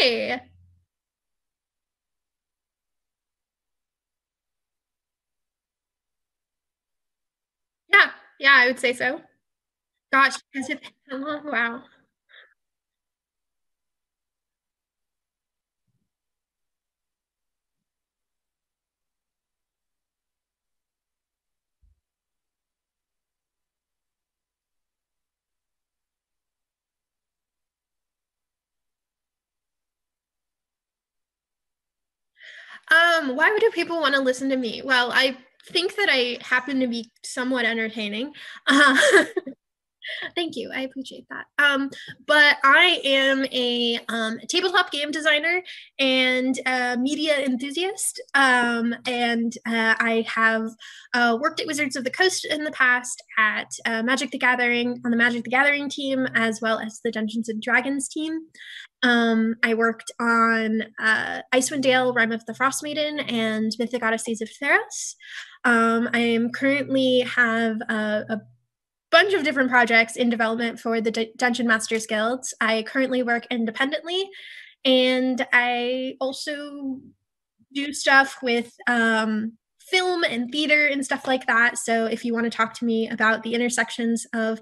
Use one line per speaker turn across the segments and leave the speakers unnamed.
Hey. Yeah, yeah, I would say so. Gosh, has it been that long? Wow. Why would people want to listen to me? Well, I think that I happen to be somewhat entertaining. Uh, Thank you. I appreciate that. But I am a tabletop game designer and a media enthusiast. And I have worked at Wizards of the Coast in the past at Magic the Gathering on the Magic the Gathering team, as well as the Dungeons and Dragons team. I worked on Icewind Dale, Rime of the Frost Maiden, and Mythic Odysseys of Theros. I am currently have a bunch of different projects in development for the Dungeon Masters Guild. I currently work independently, and I also do stuff with film and theater and stuff like that. So if you want to talk to me about the intersections of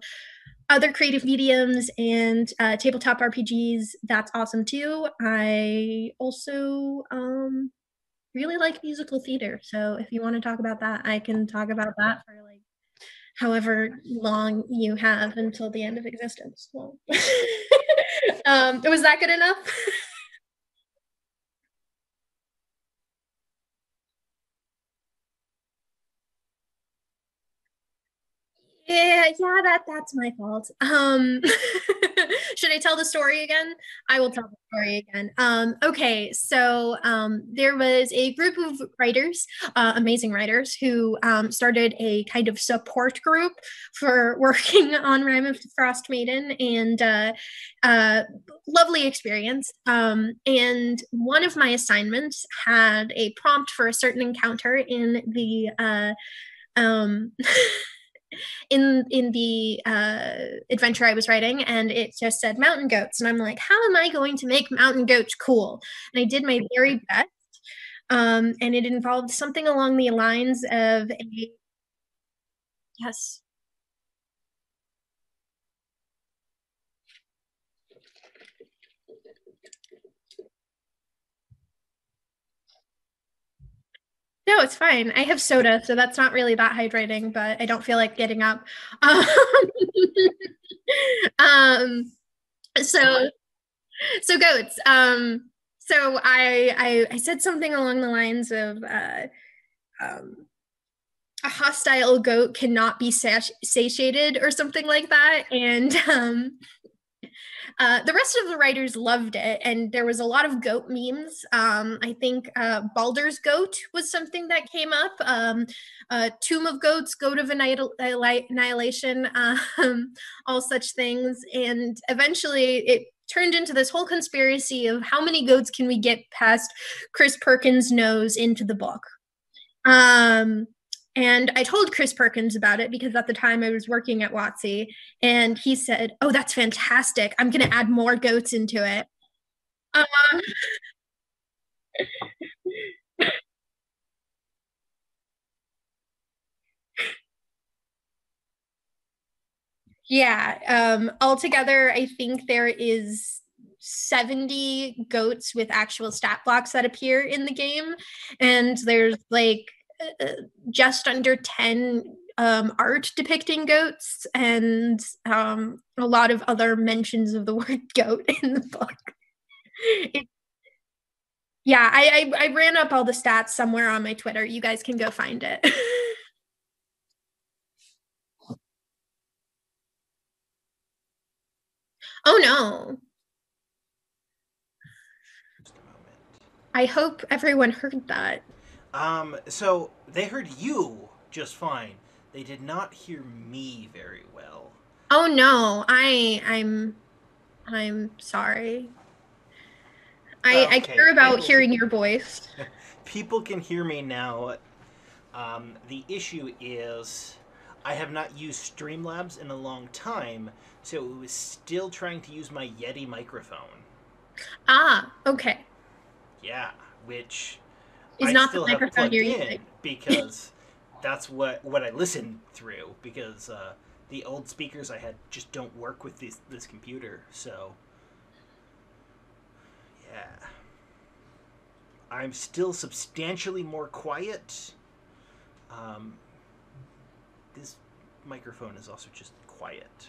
other creative mediums and tabletop RPGs, that's awesome too. I also really like musical theater. So if you want to talk about that, I can talk about that for like however long you have until the end of existence. Well, was that good enough? Yeah, that's my fault. Should I tell the story again? I will tell the story again. Okay, so there was a group of writers, amazing writers, who started a kind of support group for working on Rime of the Frost Maiden, and uh, lovely experience. And one of my assignments had a prompt for a certain encounter in the um, in the adventure I was writing, and it just said mountain goats, and I'm like, how am I going to make mountain goats cool? And I did my very best, and it involved something along the lines of a yes. No, it's fine. I have soda, so that's not really that hydrating, but I don't feel like getting up. Um, um so so goats. So I said something along the lines of um a hostile goat cannot be satiated or something like that. And the rest of the writers loved it, and there was a lot of goat memes. I think Baldur's Goat was something that came up. Tomb of Goats, Goat of Annihilation, all such things. And eventually it turned into this whole conspiracy of how many goats can we get past Chris Perkins' nose into the book. Um, and I told Chris Perkins about it because at the time I was working at WotC, and he said, "Oh, that's fantastic! I'm going to add more goats into it." Um, yeah. Altogether, I think there is 70 goats with actual stat blocks that appear in the game, and there's like uh, just under 10 art depicting goats, and a lot of other mentions of the word goat in the book. It, yeah, I ran up all the stats somewhere on my Twitter. You guys can go find it. Oh no.
Just a moment.
I hope everyone heard that.
So they heard you just fine. They did not hear me very well.
Oh no. I'm sorry. I
Okay,
care about hearing your voice.
people can hear me now. The issue is I have not used Streamlabs in a long time, so it was still trying to use my Yeti microphone.
Ah, okay.
Yeah, which
Is
I
not the
still have
microphone
plugged
you're
in
using.
because that's what I listen through, because the old speakers I had just don't work with this computer. So yeah, I'm still substantially more quiet. Um, this microphone is also just quiet.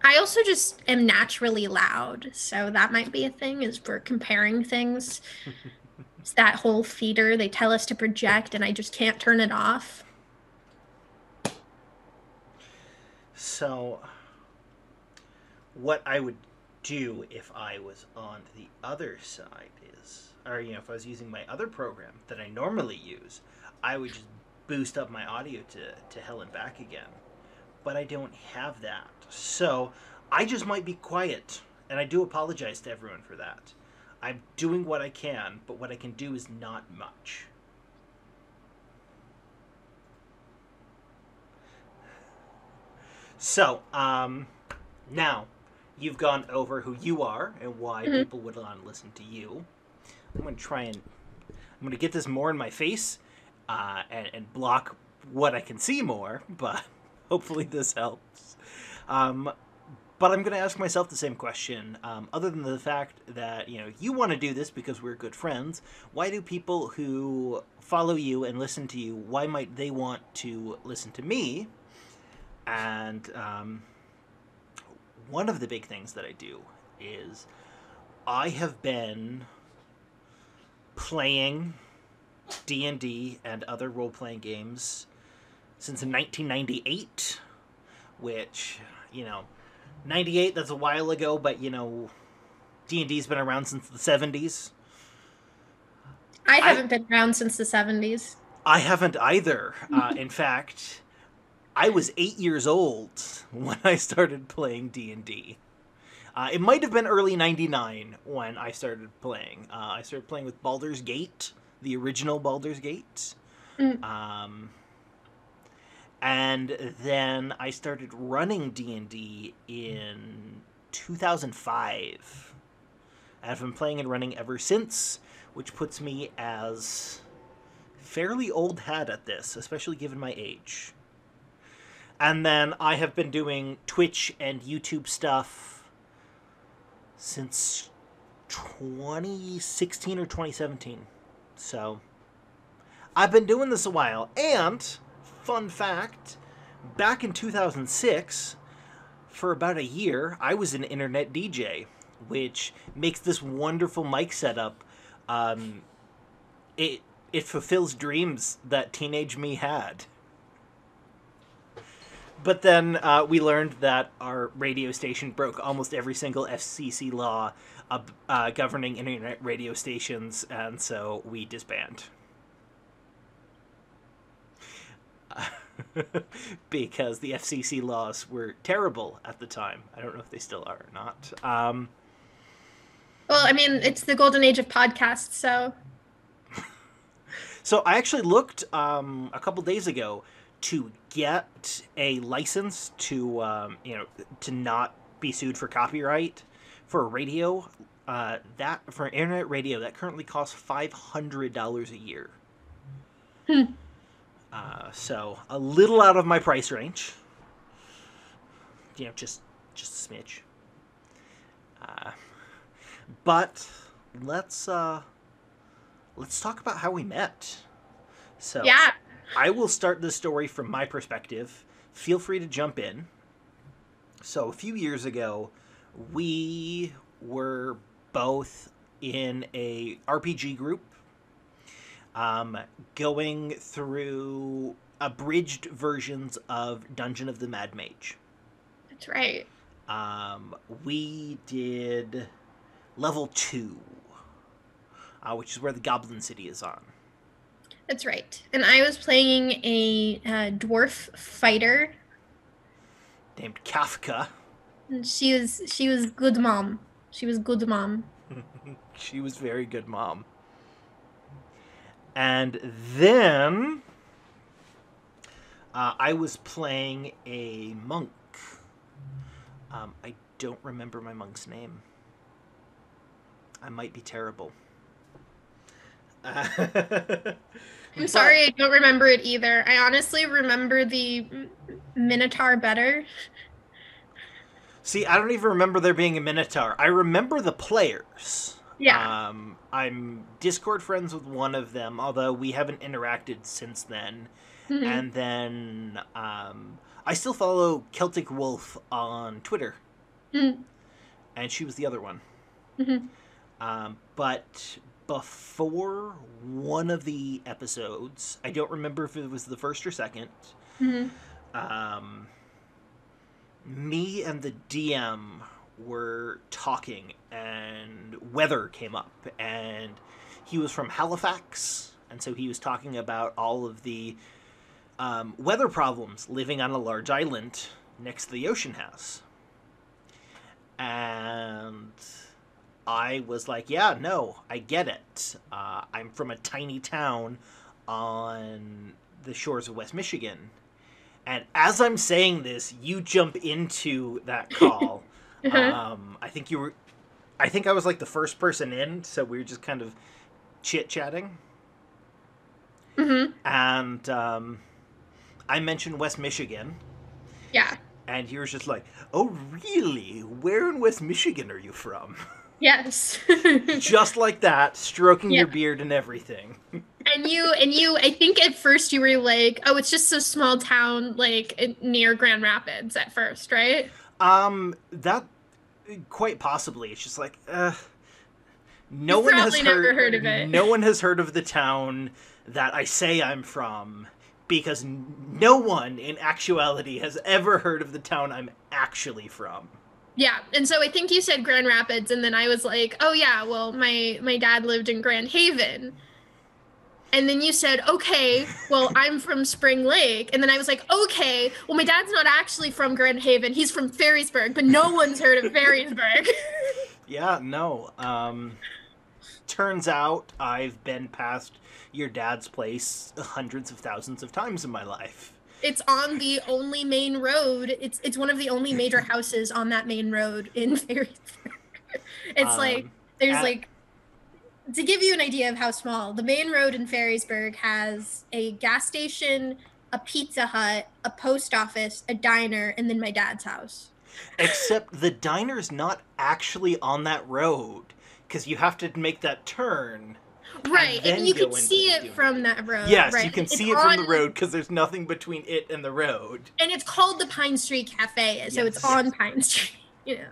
I also just am naturally loud, so that might be a thing is for comparing things. It's that whole feeder they tell us to project and I just can't turn it off.
So what I would do if I was on the other side is, or if I was using my other program that I normally use, I would just boost up my audio to hell and back again. But I don't have that. So I just might be quiet. And I do apologize to everyone for that. I'm doing what I can, but what I can do is not much. So, now you've gone over who you are and why
Mhm.
people would want to listen to you. I'm going to try and I'm going to get this more in my face and block what I can see more, but hopefully this helps. Um, but I'm going to ask myself the same question. Other than the fact that you want to do this because we're good friends, why do people who follow you and listen to you? Why might they want to listen to me? And one of the big things that I do is I have been playing D&D and other role-playing games since 1998, which, 98, that's a while ago, but, D&D's been around since the 70s.
I
I
haven't been around since the 70s.
I haven't either. In fact, I was 8 years old when I started playing D&D. It might have been early 99 when I started playing. I started playing with Baldur's Gate, the original Baldur's Gate.
Mm.
Um, and then I started running D&D in 2005. I've been playing and running ever since, which puts me as fairly old hat at this, especially given my age. And then I have been doing Twitch and YouTube stuff since 2016 or 2017. So I've been doing this a while. And, fun fact, back in 2006, for about a year, I was an internet DJ, which makes this wonderful mic setup. Um, it it fulfills dreams that teenage me had. But then we learned that our radio station broke almost every single FCC law governing internet radio stations, and so we disbanded. Because the FCC laws were terrible at the time. I don't know if they still are or not.
Well, I mean, it's the golden age of podcasts, so
So I actually looked a couple days ago to get a license to to not be sued for copyright for a radio. That for an internet radio that currently costs $500 a year.
hmm.
So a little out of my price range. Just a smidge. But let's let's talk about how we met. So
Yeah.
I will start the story from my perspective. Feel free to jump in. So a few years ago, we were both in a RPG group, um, going through abridged versions of Dungeon of the Mad Mage.
That's right.
We did level 2, which is where the Goblin City is on.
That's right. And I was playing a dwarf fighter,
Named Kafka.
and she was good mom. She was good mom.
She was very good mom. And then I was playing a monk. I don't remember my monk's name. I might be terrible.
I'm
But
sorry, I don't remember it either. I honestly remember the Minotaur better.
see, I don't even remember there being a Minotaur. I remember the players.
Yeah.
I'm Discord friends with one of them, although we haven't interacted since then.
Hmm.
And then I still follow Celtic Wolf on Twitter,
Hmm.
and she was the other one.
Hmm.
But before one of the episodes, I don't remember if it was the first or second,
Hmm.
um, me and the DM were talking, and weather came up, and he was from Halifax, and so he was talking about all of the weather problems living on a large island next to the ocean house. And I was like, yeah, no, I get it. I'm from a tiny town on the shores of West Michigan. And as I'm saying this, you jump into that call.
Uh-huh.
I think you were, I think I was like the first person in, so we were just kind of chit chatting.
Hmm.
And I mentioned West Michigan,
Yeah.
and you were just like, "Oh, really? Where in West Michigan are you from?"
Yes.
Just like that, stroking
Yeah.
your beard and everything.
And you, I think at first you were like, oh, it's just a small town like near Grand Rapids at first, right?
That quite possibly. It's just like,
You've probably never heard of it.
no one has heard of the town that I say I'm from, because no one in actuality has ever heard of the town I'm actually from.
Yeah. And so I think you said Grand Rapids, and then I was like, oh yeah, well, my dad lived in Grand Haven. And then you said, okay, well, I'm from Spring Lake. And then I was like, okay, well, my dad's not actually from Grand Haven. He's from Ferrysburg, but no one's heard of Ferrysburg.
Yeah, no. Turns out I've been past your dad's place hundreds of thousands of times in my life.
It's on the only main road. It's one of the only major houses on that main road in Ferrysburg. It's like
Um,
there's
at
like to give you an idea of how small, the main road in Ferrysburg has a gas station, a Pizza Hut, a post office, a diner, and then my dad's house.
Except the diner's not actually on that road, because you have to make that turn and
Right, and
then
you can
go into
see
the
it from
dune.
that road,
Yes, you
right?
can
It's
see it from
on,
the road because there's nothing between it and the road.
and it's called the Pine Street Cafe, so it's
Yes.
on Pine Street. You know,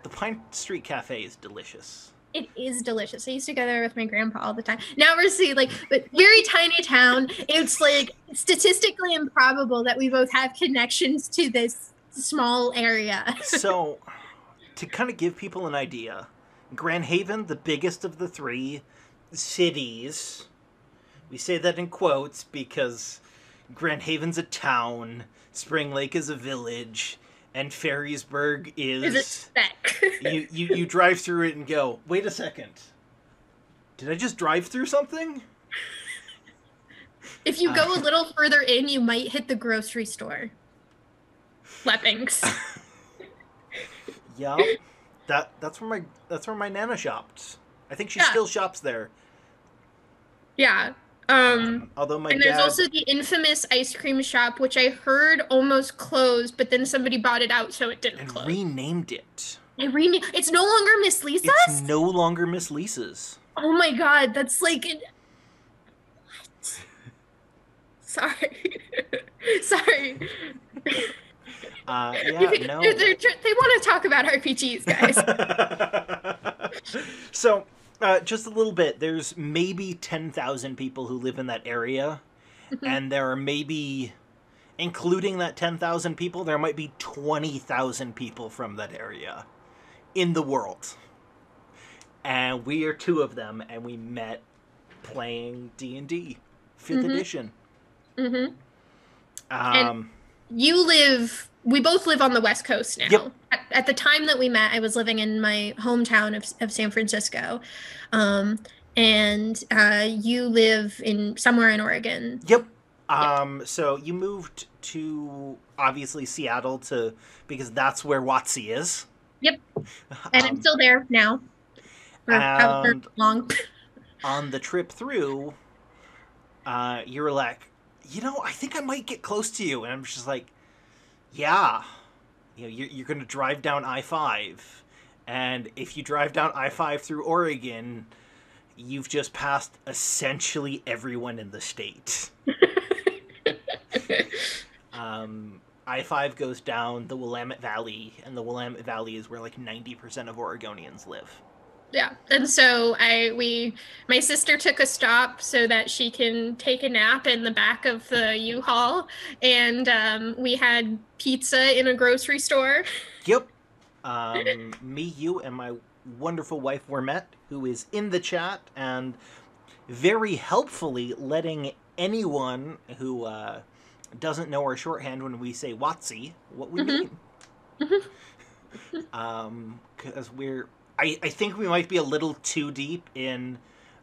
The Pine Street Cafe is delicious.
it is delicious. I used to go there with my grandpa all the time. Now we're seeing like, but very tiny town. It's like statistically improbable that we both have connections to this small area.
So, to kind of give people an idea, Grand Haven, the biggest of the three cities, we say that in quotes because Grand Haven's a town, Spring Lake is a village, and Ferrysburg
Is it
is.
spec?
You drive through it and go, wait a second. Did I just drive through something?
If you go a little further in, you might hit the grocery store. Fleppings.
Yeah. That's where my nana shops. I think she
Yeah.
still shops there.
Yeah.
Although my
And there's
dad
also the infamous ice cream shop, which I heard almost closed, but then somebody bought it out, so it didn't
and
close.
renamed it.
It's no longer Miss Lisa's?
It's no longer Miss Lisa's.
Oh my God, that's like what? Sorry. Sorry.
Yeah, no.
They want to talk about RPGs, guys.
So, just a little bit. There's maybe 10,000 people who live in that area, and there are maybe, including that 10,000 people, there might be 20,000 people from that area in the world. And we are two of them, and we met playing D&D, 5th edition.
Mm-hmm.
Um,
We both live on the West Coast now.
Yep.
At the time that we met, I was living in my hometown of San Francisco. And you live in somewhere in Oregon.
Yep.
Yep.
So you moved to obviously Seattle because that's where WotC is.
Yep. And I'm
Um,
still there now. for however
And
long.
on the trip through, you were like, I think I might get close to you. And I'm just like, yeah. You're going to drive down I-5. And if you drive down I-5 through Oregon, you've just passed essentially everyone in the state. I-5 goes down the Willamette Valley, and the Willamette Valley is where like 90% of Oregonians live.
Yeah. And so my sister took a stop so that she can take a nap in the back of the U-Haul. And we had pizza in a grocery store.
Yep. Me, you, and my wonderful wife, Wormet, who is in the chat and very helpfully letting anyone who doesn't know our shorthand when we say Watsy what we
Mm-hmm.
mean.
Mm-hmm.
Because I think we might be a little too deep in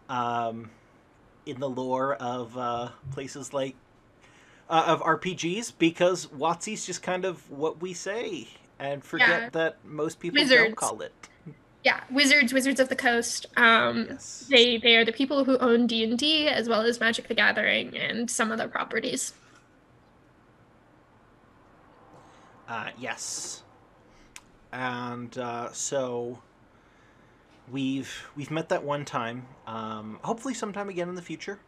the lore of places like of RPGs, because Watsy's just kind of what we say and
Yeah.
forget that most people don't
Wizards.
call it.
Yeah, Wizards of the Coast.
Yes.
They are the people who own D&D as well as Magic the Gathering and some other properties.
Yes. And so we've met that one time. Hopefully, sometime again in the future.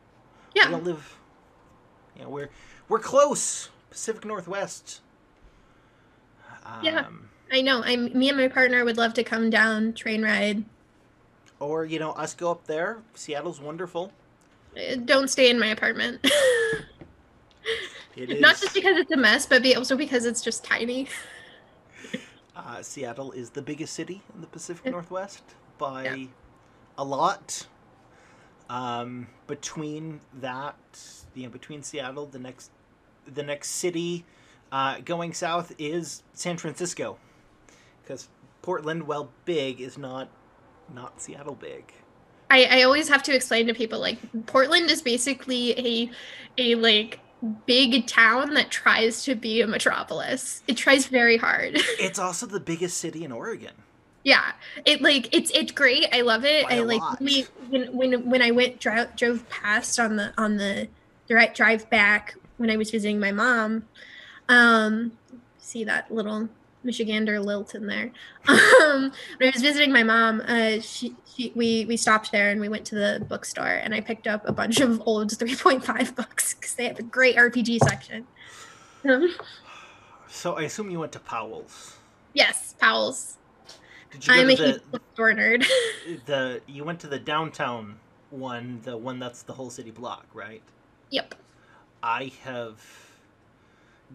We
Yeah.
don't live. We're close. Pacific Northwest.
Yeah.
Um,
I know. Me and my partner would love to come down, train ride.
or us go up there. Seattle's wonderful.
Don't stay in my apartment.
It
Not just
is.
because it's a mess, but also because it's just tiny.
Seattle is the biggest city in the Pacific Northwest
Yeah.
by a lot. Between that, between Seattle, the next city going south is San Francisco, because Portland, while big, is not Seattle big.
I always have to explain to people like Portland is basically a like big town that tries to be a metropolis. It tries very hard.
It's also the biggest city in Oregon
Yeah, it's great. I love it.
by
I
a
like
lot.
when I went drove past on the direct drive back when I was visiting my mom. See that little Michigander lilt in there. When I was visiting my mom, we stopped there and we went to the bookstore and I picked up a bunch of old 3.5 books because they have a great RPG section. Um,
So I assume you went to Powell's.
yes, Powell's.
Did you go
I'm
to
a huge bookstore nerd.
the you went to the downtown one, the one that's the whole city block, right?
Yep.
I have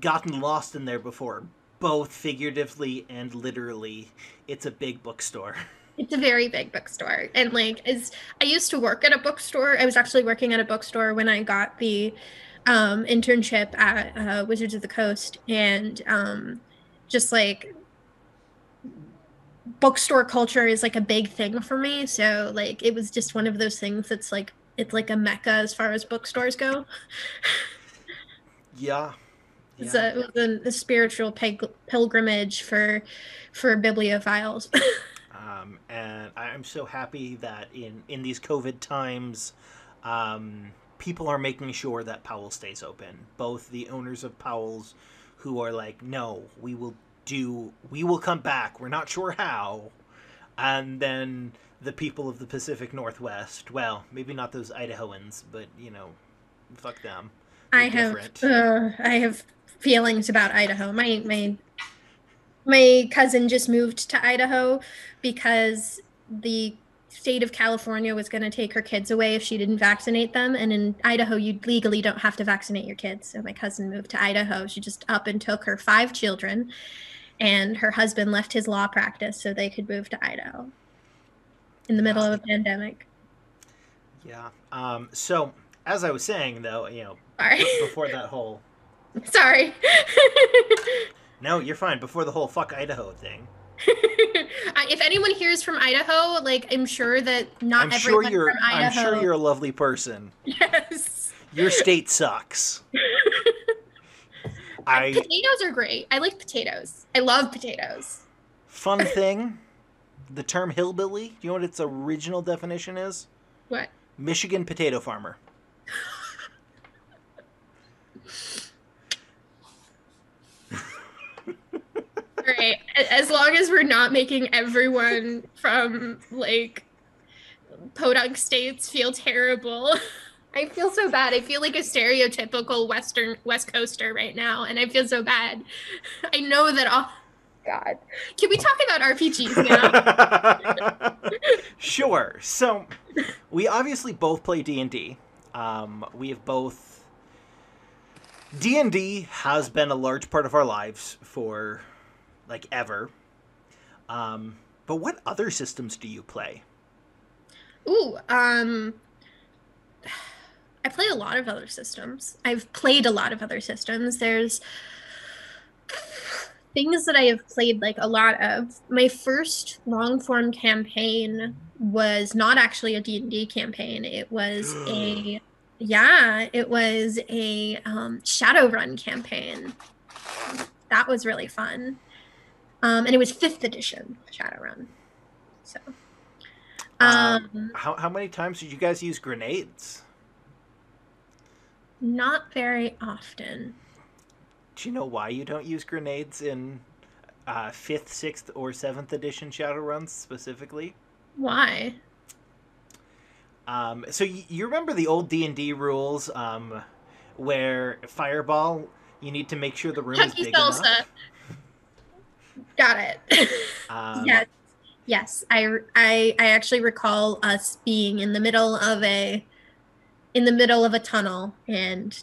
gotten lost in there before, both figuratively and literally. It's a big bookstore.
It's a very big bookstore. And like as I used to work at a bookstore. I was actually working at a bookstore when I got the internship at Wizards of the Coast and just like bookstore culture is like a big thing for me. So like it was just one of those things that's like it's like a mecca as far as bookstores go.
Yeah,
It's
yeah.
a spiritual pilgrimage for bibliophiles.
And I'm so happy that in these COVID times, people are making sure that Powell stays open. Both the owners of Powell's, who are like, no, we will come back. We're not sure how, and then the people of the Pacific Northwest. Well, maybe not those Idahoans, but fuck them. They're different.
I have feelings about Idaho. My cousin just moved to Idaho because the state of California was going to take her kids away if she didn't vaccinate them. And in Idaho, you legally don't have to vaccinate your kids. So my cousin moved to Idaho. She just up and took her 5 children, and her husband left his law practice so they could move to Idaho in the middle
Yeah,
of a pandemic.
yeah. So as I was saying, though,
Sorry.
before that whole
Sorry.
no, you're fine. Before the whole fuck Idaho thing,
If anyone hears from Idaho, like I'm sure that not everyone from
I'm sure
Idaho.
you're a lovely person.
Yes.
Your state sucks. I
Potatoes are great. I like potatoes. I love potatoes.
Fun thing, the term hillbilly? Do you know what its original definition is?
What?
Michigan potato farmer.
All right. As long as we're not making everyone from like podunk states feel terrible. I feel so bad. I feel like a stereotypical West Coaster right now, and I feel so bad. I know that all. God, can we talk about RPGs now?
Sure. So we obviously both play D&D. We have both. D&D has been a large part of our lives for like ever. But what other systems do you play?
Ooh, I play a lot of other systems. I've played a lot of other systems. There's things that I have played like a lot of. My first long form campaign was not actually a D&D campaign. It was a yeah, it was a Shadowrun campaign. That was really fun. And it was 5th edition Shadowrun. So,
How many times did you guys use grenades?
not very often.
Do you know why you don't use grenades in 5th, 6th, or 7th edition Shadowruns specifically?
Why?
So you remember the old D&D rules where Fireball, you need to make sure the room is
Chucky
big
salsa.
enough?
Got it.
Um,
Yes. Yes. I actually recall us being in the middle of a tunnel and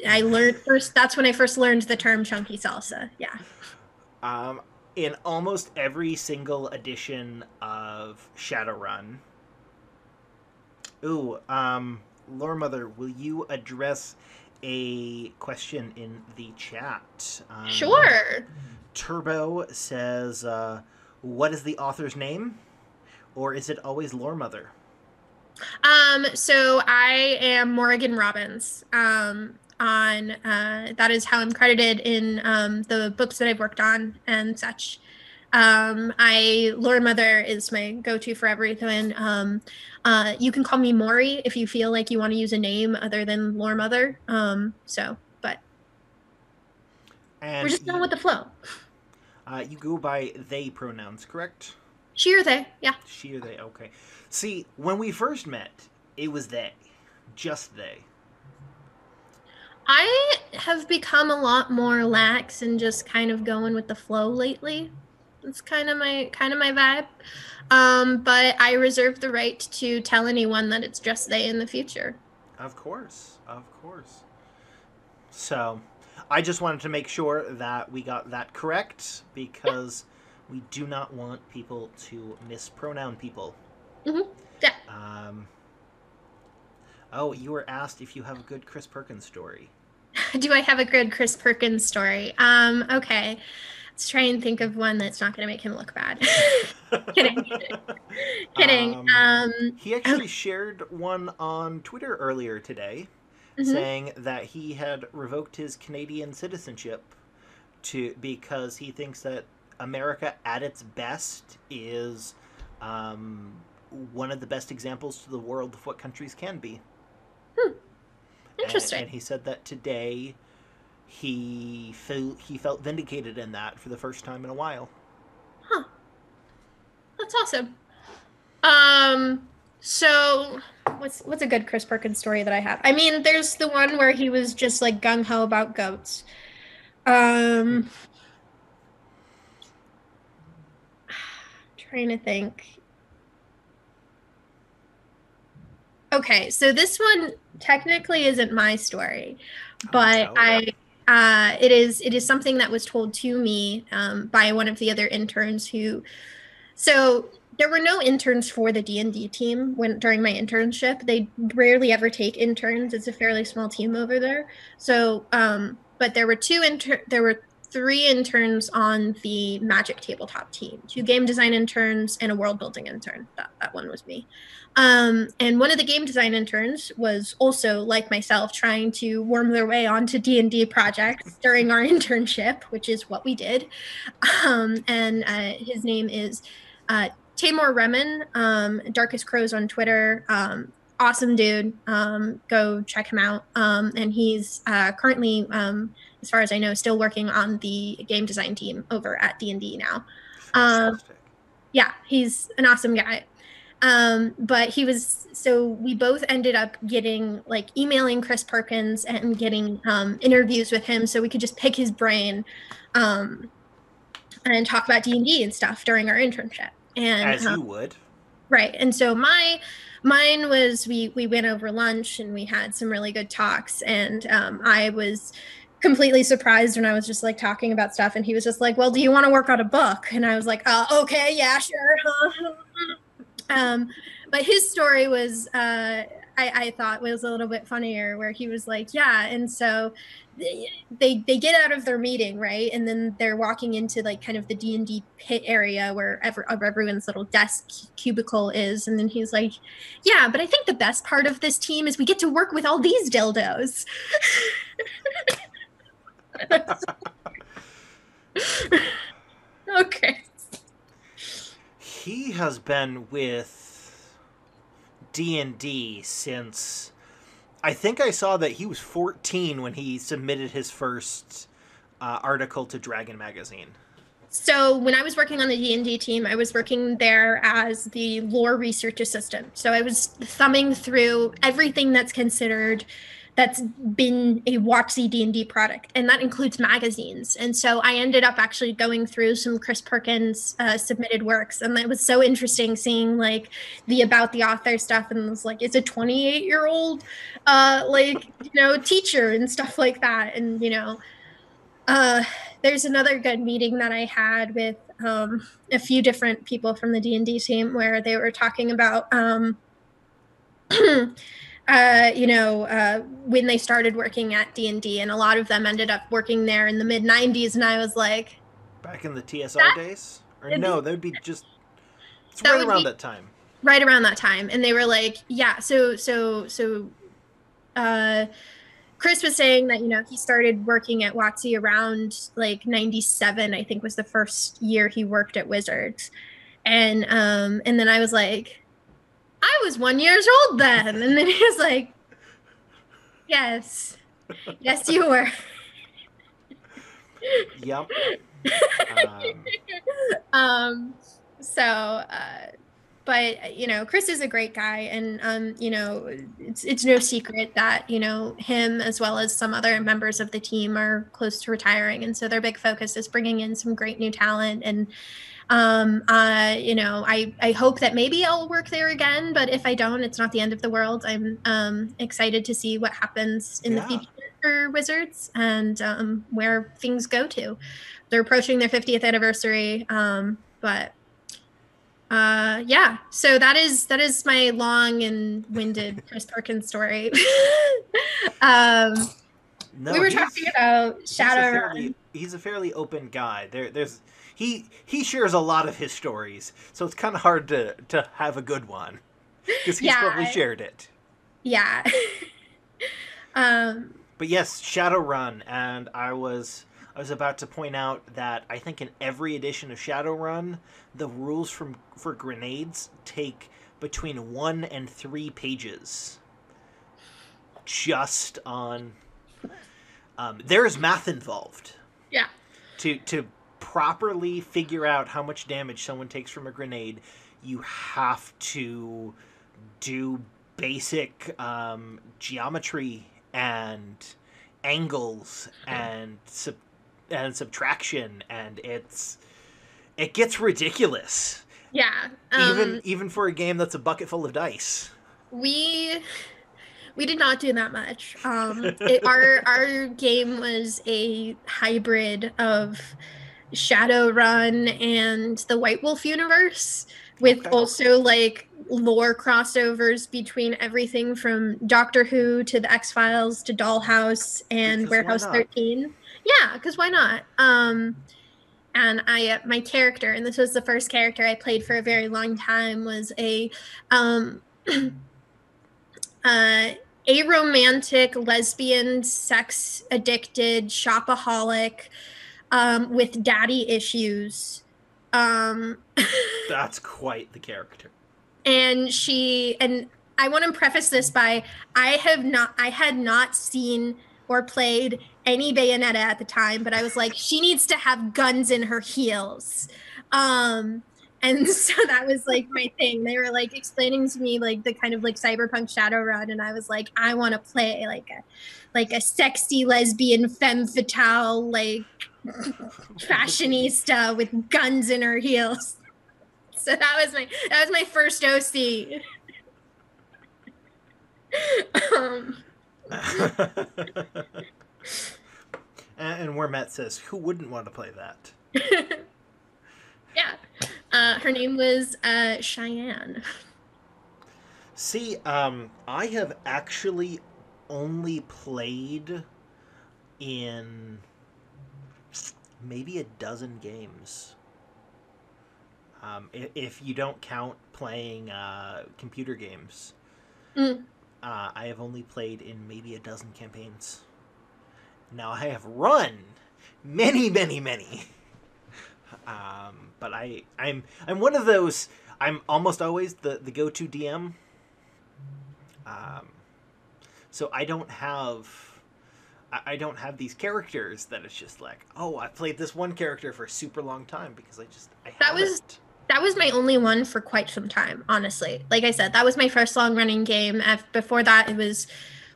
I learned first that's when I first learned the term chunky salsa. Yeah.
um, in almost every single edition of Shadowrun. Ooh, Loremother, will you address a question in the chat?
Sure.
Turbo says, what is the author's name? Or is it always Loremother?
So I am Morrigan Robbins. On that is how I'm credited in the books that I've worked on and such. Loremother is my go-to for everything. You can call me Maury if you feel like you want to use a name other than Loremother. But we're
And
just going with the flow.
you go by they pronouns, correct?
She or they, yeah.
She or they, okay. See, when we first met, it was they. Just they.
I have become a lot more lax and just kind of going with the flow lately. It's kind of my vibe. But I reserve the right to tell anyone that it's just they in the future.
Of course. Of course. So, I just wanted to make sure that we got that correct
Yeah.
because we do not want people to mispronoun people.
Yeah.
Um, oh, you were asked if you have a good Chris Perkins story.
Do I have a good Chris Perkins story? Okay. Let's try and think of one that's not going to make him look bad. Kidding. Kidding.
um, he
Okay.
actually shared one on Twitter earlier today
Mhm.
saying that he had revoked his Canadian citizenship because he thinks that America at its best is um, one of the best examples to the world of what countries can be.
Hmm.
And
Interesting.
he said that today he felt vindicated in that for the first time in a while.
Huh. That's awesome. Um, so what's a good Chris Perkins story that I have? I mean, there's the one where he was just like gung ho about goats. Um, trying to think. Okay, so this one technically isn't my story,
Oh
but
no.
it is something that was told to me by one of the other interns who so there were no interns for the D&D team when during my internship. They rarely ever take interns. It's a fairly small team over there. So, but there were 3 interns on the Magic tabletop team, 2 game design interns and a world building intern. That one was me. And one of the game design interns was also like myself trying to worm their way onto D&D projects during our internship, which is what we did. And his name is Tamor Remen, Darkest Crows on Twitter. Awesome dude. Go check him out. And he's currently, as far as I know, still working on the game design team over at D&D now.
Fantastic.
Yeah, he's an awesome guy. But he was, so we both ended up getting like emailing Chris Perkins and getting interviews with him so we could just pick his brain and talk about D&D and stuff during our internship. And
As you would.
right. And so mine was we went over lunch and we had some really good talks. And I was completely surprised when I was just like talking about stuff. And he was just like, "Well, do you want to work on a book?" And I was like, "Okay, yeah, sure." um, but his story was I thought was a little bit funnier, where he was like, "Yeah," and so they get out of their meeting, right, and then they're walking into like kind of the D&D pit area where everyone's little desk cubicle is, and then he's like, "Yeah, but I think the best part of this team is we get to work with all these dildos." Okay.
He has been with D&D since I think I saw that he was 14 when he submitted his first article to Dragon Magazine.
So when I was working on the D&D team, I was working there as the lore research assistant. So I was thumbing through everything that's been a WotC D&D product, and that includes magazines. And so I ended up actually going through some Chris Perkins submitted works, and it was so interesting seeing like the about the author stuff, and it was like, it's a 28-year-old teacher and stuff like that. And there's another good meeting that I had with a few different people from the D&D team where they were talking about when they started working at D&D, and a lot of them ended up working there in the mid 90s, and I was like,
Back in the TSR
that
days? Or no, that would be just. It's
that
right
would
around
be
that time.
right around that time. And they were like, yeah, uh Chris was saying that, he started working at WotC around like 97, I think was the first year he worked at Wizards. And then I was like, I was 1 year old then. And then he was like, yes, yes, you were.
Yep. Um,
um, but Chris is a great guy, and it's no secret that him as well as some other members of the team are close to retiring, and so their big focus is bringing in some great new talent. And I hope that maybe I'll work there again, but if I don't, it's not the end of the world. I'm excited to see what happens in the
yeah.
future for Wizards, and where things go to. They're approaching their 50th anniversary, but yeah, so that is my long and winded Chris Perkins story. um,
No,
we were talking about Shadowrun.
he's a fairly open guy. He shares a lot of his stories, so it's kind of hard to have a good one because he's probably shared it.
Yeah.
But yes, Shadowrun, and I was about to point out that I think in every edition of Shadowrun, the rules for grenades take between 1 and 3 pages. Just on, there's math involved.
Yeah.
To properly figure out how much damage someone takes from a grenade, you have to do basic geometry and angles and subtraction, and it gets ridiculous.
Yeah.
Even for a game that's a bucket full of dice.
We did not do that much. Our game was a hybrid of Shadowrun and the White Wolf universe, with also like lore crossovers between everything from Doctor Who to the X-Files to Dollhouse and Warehouse 13. Yeah, because why not? And my character, and this was the first character I played for a very long time, was a aromantic, lesbian, sex addicted, shopaholic, with daddy issues, Um,
That's quite the character.
and I want to preface this by I had not seen or played any Bayonetta at the time, but I was like, she needs to have guns in her heels. Um, and so that was like my thing. They were like explaining to me like the kind of like cyberpunk Shadowrun, and I was like, I want to play like a sexy lesbian femme fatale like fashionista with guns in her heels. So that was my first OC. um,
And where Matt says, who wouldn't want to play that?
yeah. Her name was Cheyenne.
See, I have actually only played in maybe a dozen games. If you don't count playing computer games,
Mm.
I have only played in maybe a dozen campaigns. Now I have run many, many, many. But I'm one of those. I'm almost always the go-to DM. Um, so I don't have these characters that it's just like, oh, I played this one character for a super long time because I
That was
haven't.
that was my only one for quite some time, honestly. Like I said, that was my first long running game. Before that, it was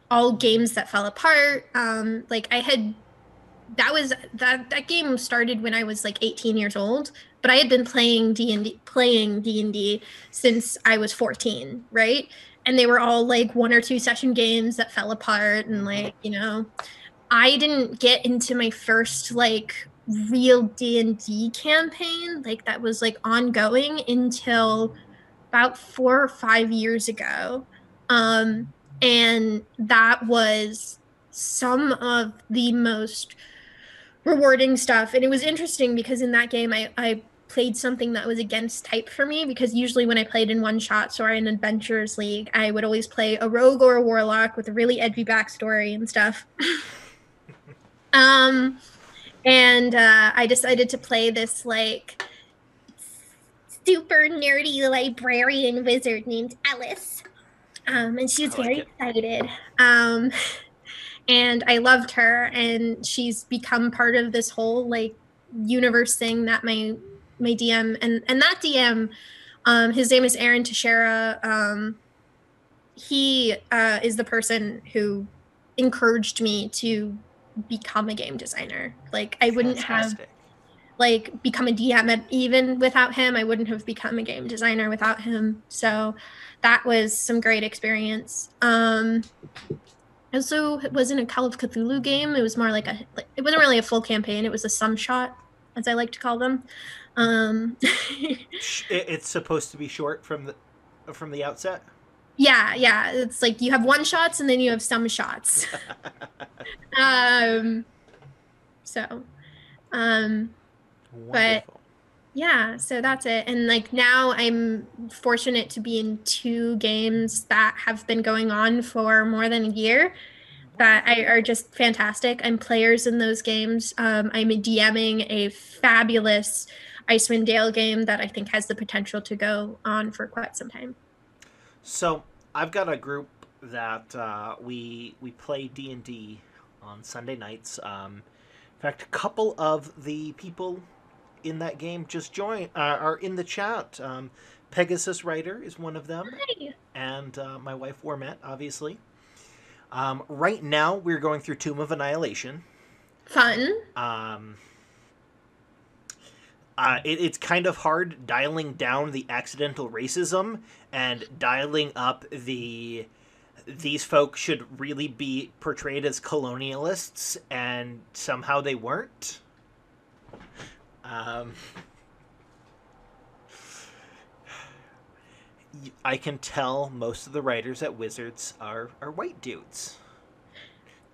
all games that fell apart. Like I had that game started when I was like 18 years old, but I had been playing D&D since I was 14, right? And they were all like one or two session games that fell apart and
Mm-hmm.
like, I didn't get into my first like real D&D campaign like that was like ongoing until about 4 or 5 years ago. Um, and that was some of the most rewarding stuff. And it was interesting because in that game, I played something that was against type for me because usually when I played in one shots or in Adventures League, I would always play a rogue or a warlock with a really edgy backstory and stuff. Um, and I decided to play this like super nerdy librarian wizard named Alice. And she was
I like
very
it.
excited. Um, and I loved her, and she's become part of this whole like universe thing that my DM and that DM, his name is Aaron Teixeira. He is the person who encouraged me to become a game designer. Like I wouldn't have
Fantastic.
like become a DM even without him. I wouldn't have become a game designer without him. So that was some great experience. Also, it wasn't a Call of Cthulhu game. It was more like it wasn't really a full campaign. It was a sum shot, as I like to call them. Um,
It's supposed to be short from the outset.
yeah, yeah. It's like you have one shots and then you have some shots. Um, so, um, but
Wonderful.
yeah, so that's it. And like now I'm fortunate to be in two games that have been going on for more than a year that
Wonderful.
are just fantastic. I'm players in those games. I'm DMing a fabulous Icewind Dale game that I think has the potential to go on for quite some time.
So I've got a group that we play D&D on Sunday nights. In fact, a couple of the people in that game just are in the chat. Pegasus Writer is one of them,
Hi.
and my wife Warmet, obviously. Right now, we're going through Tomb of Annihilation.
Fun.
Um, it's kind of hard dialing down the accidental racism and dialing up these folks should really be portrayed as colonialists, and somehow they weren't. Um, I can tell most of the writers at Wizards are white dudes.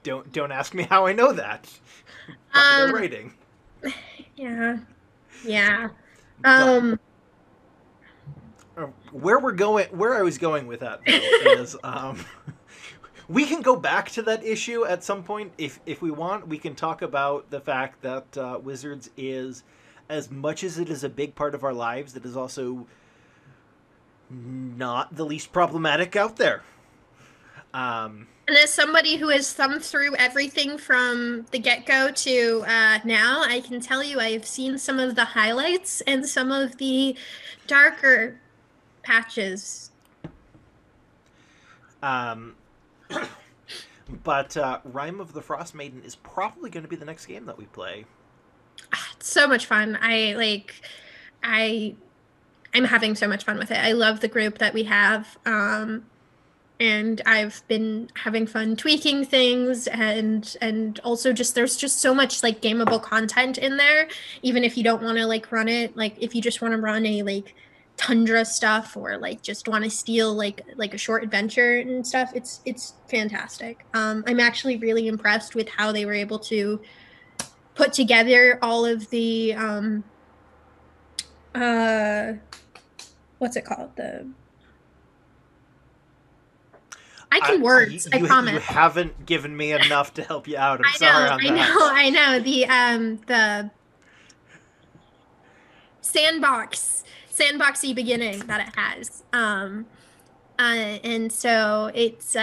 Don't ask me how I know that. By their
Um,
writing.
yeah. Yeah.
But
Um,
where I was going with that though is we can go back to that issue at some point if we want. We can talk about the fact that Wizards is as much as it is a big part of our lives, it is also not the least problematic out there. Um,
And as somebody who has thumbed through everything from the get-go to now, I can tell you I have seen some of the highlights and some of the darker patches.
um, but Rime of the Frost Maiden is probably going to be the next game that we play.
It's so much fun. I I'm having so much fun with it. I love the group that we have. And I've been having fun tweaking things and also just there's just so much like gameable content in there, even if you don't want to like run it, like if you just want to run a like tundra stuff or like just want to steal like a short adventure and stuff, it's fantastic. I'm actually really impressed with how they were able to put together all of the uh what's it called, the I can words, I
You
promise.
haven't given me enough to help you out. I'm
I
sorry
know,
on
I
that.
know, I know. The sandboxy beginning that it has. And so it's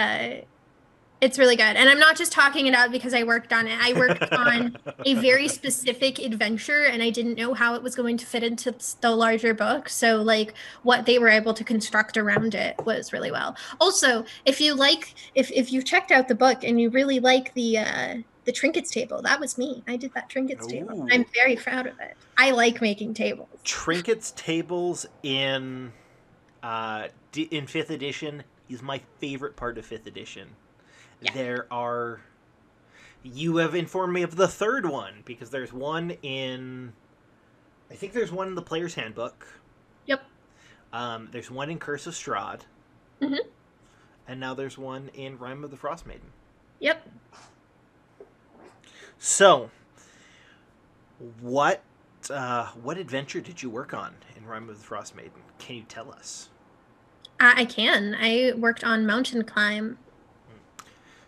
really good. And I'm not just talking it out because I worked on it. I worked on a very specific adventure and I didn't know how it was going to fit into the larger book. So like what they were able to construct around it was really well. Also, if you checked out the book and you really like the trinkets table, that was me. I did that trinkets table. I'm
Ooh.
very proud of it. I like making tables.
Trinkets tables in fifth edition is my favorite part of fifth edition.
Yeah.
There are You have informed me of the third one because I think there's one in the player's handbook.
Yep.
There's one in Curse of Strahd,
Mm-hmm.
and now there's one in Rime of the Frost Maiden.
Yep.
So, what what adventure did you work on in Rime of the Frost Maiden? Can you tell us?
I can. I worked on mountain climb.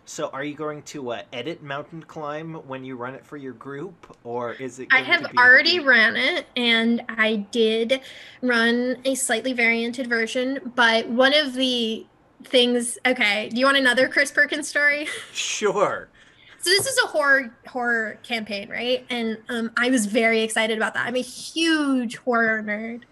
So, are you going to edit Mountain Climb when you run it for your group, or is it
I
going
have
to be?
already ran it and I did run a slightly varianted version, but one of the things, okay, do you want another Chris Perkins story?
Sure.
So this is a horror campaign, right? And I was very excited about that. I'm a huge horror nerd.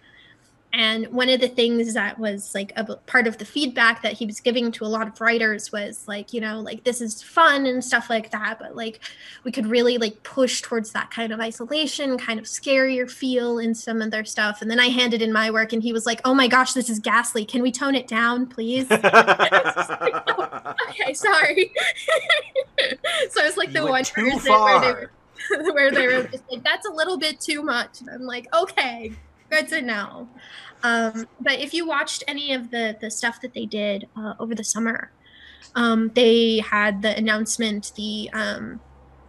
And one of the things that was like a part of the feedback that he was giving to a lot of writers was like, like this is fun and stuff like that, but like we could really like push towards that kind of isolation, kind of scarier feel in some of their stuff. And then I handed in my work and he was like, "Oh my gosh, this is ghastly. Can we tone it down, please?" Like, oh, okay, sorry. So it's like
You
the
went
one
too
person where they
far.
were where they were just like, "That's a little bit too much." And I'm like, "Okay, good to know." But if you watched any of the stuff that they did over the summer, they had the announcement, the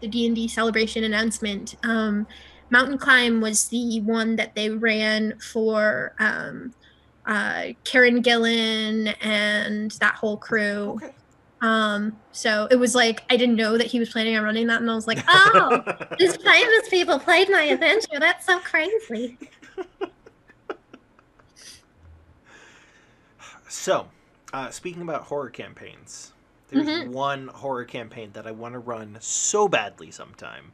D&D celebration announcement. Mountain Climb was the one that they ran for Karen Gillan and that whole crew.
Okay.
So it was like I didn't know that he was planning on running that, and I was like, "Oh, these famous people played my adventure. That's so crazy."
So, speaking about horror campaigns, there's
Mm-hmm.
one horror campaign that I want to run so badly sometime.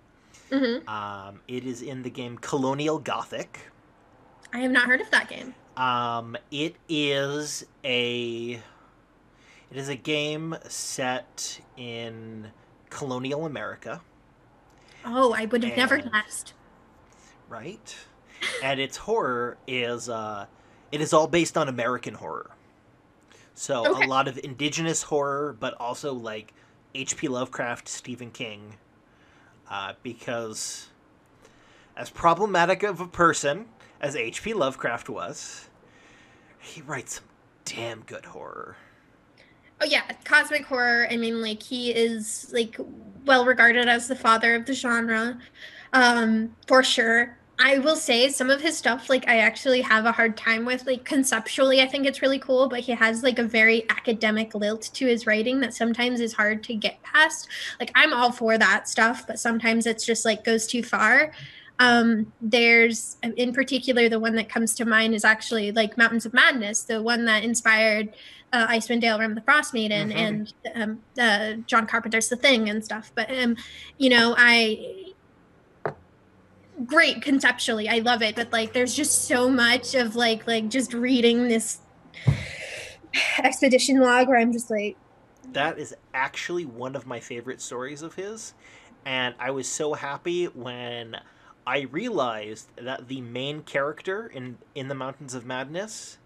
Mm-hmm.
It is in the game Colonial Gothic.
I have not heard of that game.
It is a game set in colonial America,
Oh, I would have never
and
guessed.
right, and its horror is it is all based on American horror. So a
Okay.
lot of indigenous horror, but also like H.P. Lovecraft, Stephen King, because as problematic of a person as H.P. Lovecraft was, he writes some damn good horror.
Oh yeah, cosmic horror. I mean, like he is like well regarded as the father of the genre, for sure. I will say some of his stuff, like I actually have a hard time with. Like conceptually, I think it's really cool, but he has like a very academic lilt to his writing that sometimes is hard to get past. Like I'm all for that stuff, but sometimes it's just like goes too far. There's, in particular, the one that comes to mind is actually like Mountains of Madness, the one that inspired Icewind Dale, Realm of the Frost Maiden,
Mm-hmm.
and John Carpenter's The Thing and stuff. But you know, I great conceptually, I love it, but like, there's just so much of like just reading this expedition log where I'm just like,
That is actually one of my favorite stories of his, and I was so happy when I realized that the main character in the Mountains of Madness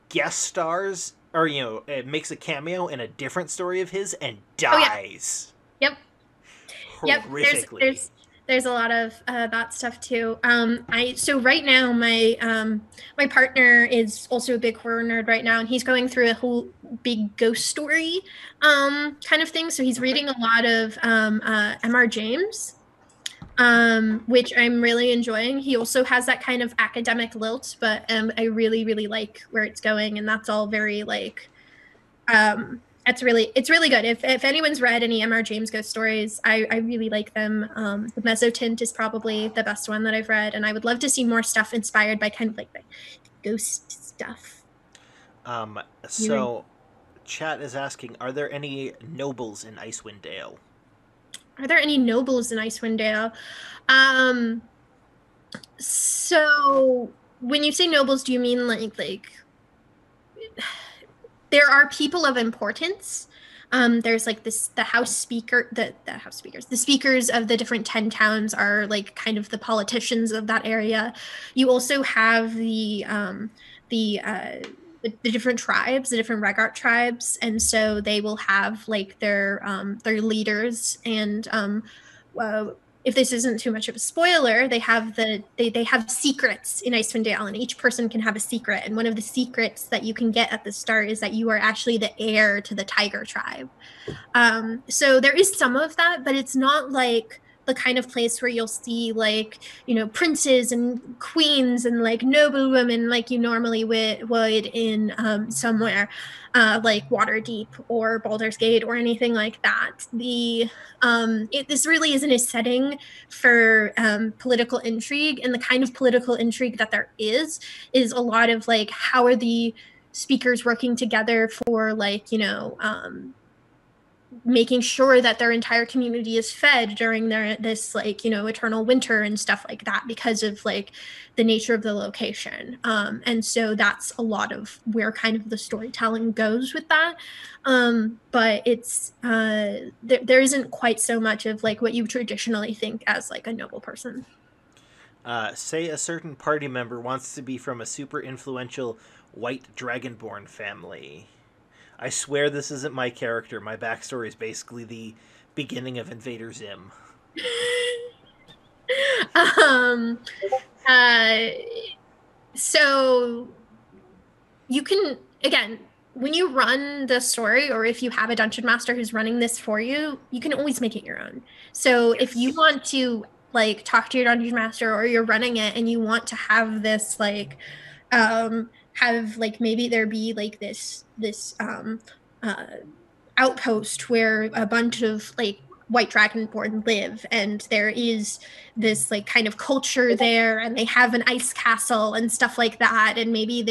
guest stars, or it makes a cameo in a different story of his and
oh yeah,
dies
yep, yep.
horrifically.
There's a lot of that stuff too. I so right now my partner is also a big horror nerd right now, and he's going through a whole big ghost story kind of thing. So he's
Okay.
reading a lot of M.R. James, which I'm really enjoying. He also has that kind of academic lilt, but I really really like where it's going, and that's all very like it's really good. If anyone's read any M.R. James ghost stories, I really like them. The Mezzotint is probably the best one that I've read, and I would love to see more stuff inspired by kind of like the ghost stuff.
Um,
Really,
so, chat is asking, are there any nobles in Icewind Dale?
are there any nobles in Icewind Dale? Um, so when you say nobles, do you mean like there are people of importance? There's like this the house speaker the house speakers the speakers of the different 10 towns are like kind of the politicians of that area. You also have the uh the different tribes, the different Regart tribes, and so they will have like their leaders and uh, if this isn't too much of a spoiler, they have secrets in Icewind Dale, and each person can have a secret. And one of the secrets that you can get at the start is that you are actually the heir to the tiger tribe. So there is some of that, but it's not like the kind of place where you'll see like princes and queens and like noble women like you normally would in somewhere like Waterdeep or Baldur's Gate or anything like that. This really isn't a setting for political intrigue, and the kind of political intrigue that there is a lot of like how are the speakers working together for like making sure that their entire community is fed during this like eternal winter and stuff like that because of like the nature of the location, and so that's a lot of where kind of the storytelling goes with that, but it's there isn't quite so much of like what you traditionally think as like a noble person.
Say a certain party member wants to be from a super influential white dragonborn family. I swear this isn't my character. My backstory is basically the beginning of Invader Zim.
um uh so you can, again, when you run the story, or if you have a dungeon master who's running this for you, you can always make it your own. So if you
Yes.
want to like talk to your dungeon master, or you're running it and you want to have this like have like maybe there be like this uh outpost where a bunch of like white dragonborn live, and there is this like kind of culture there, and they have an ice castle and stuff like that, and maybe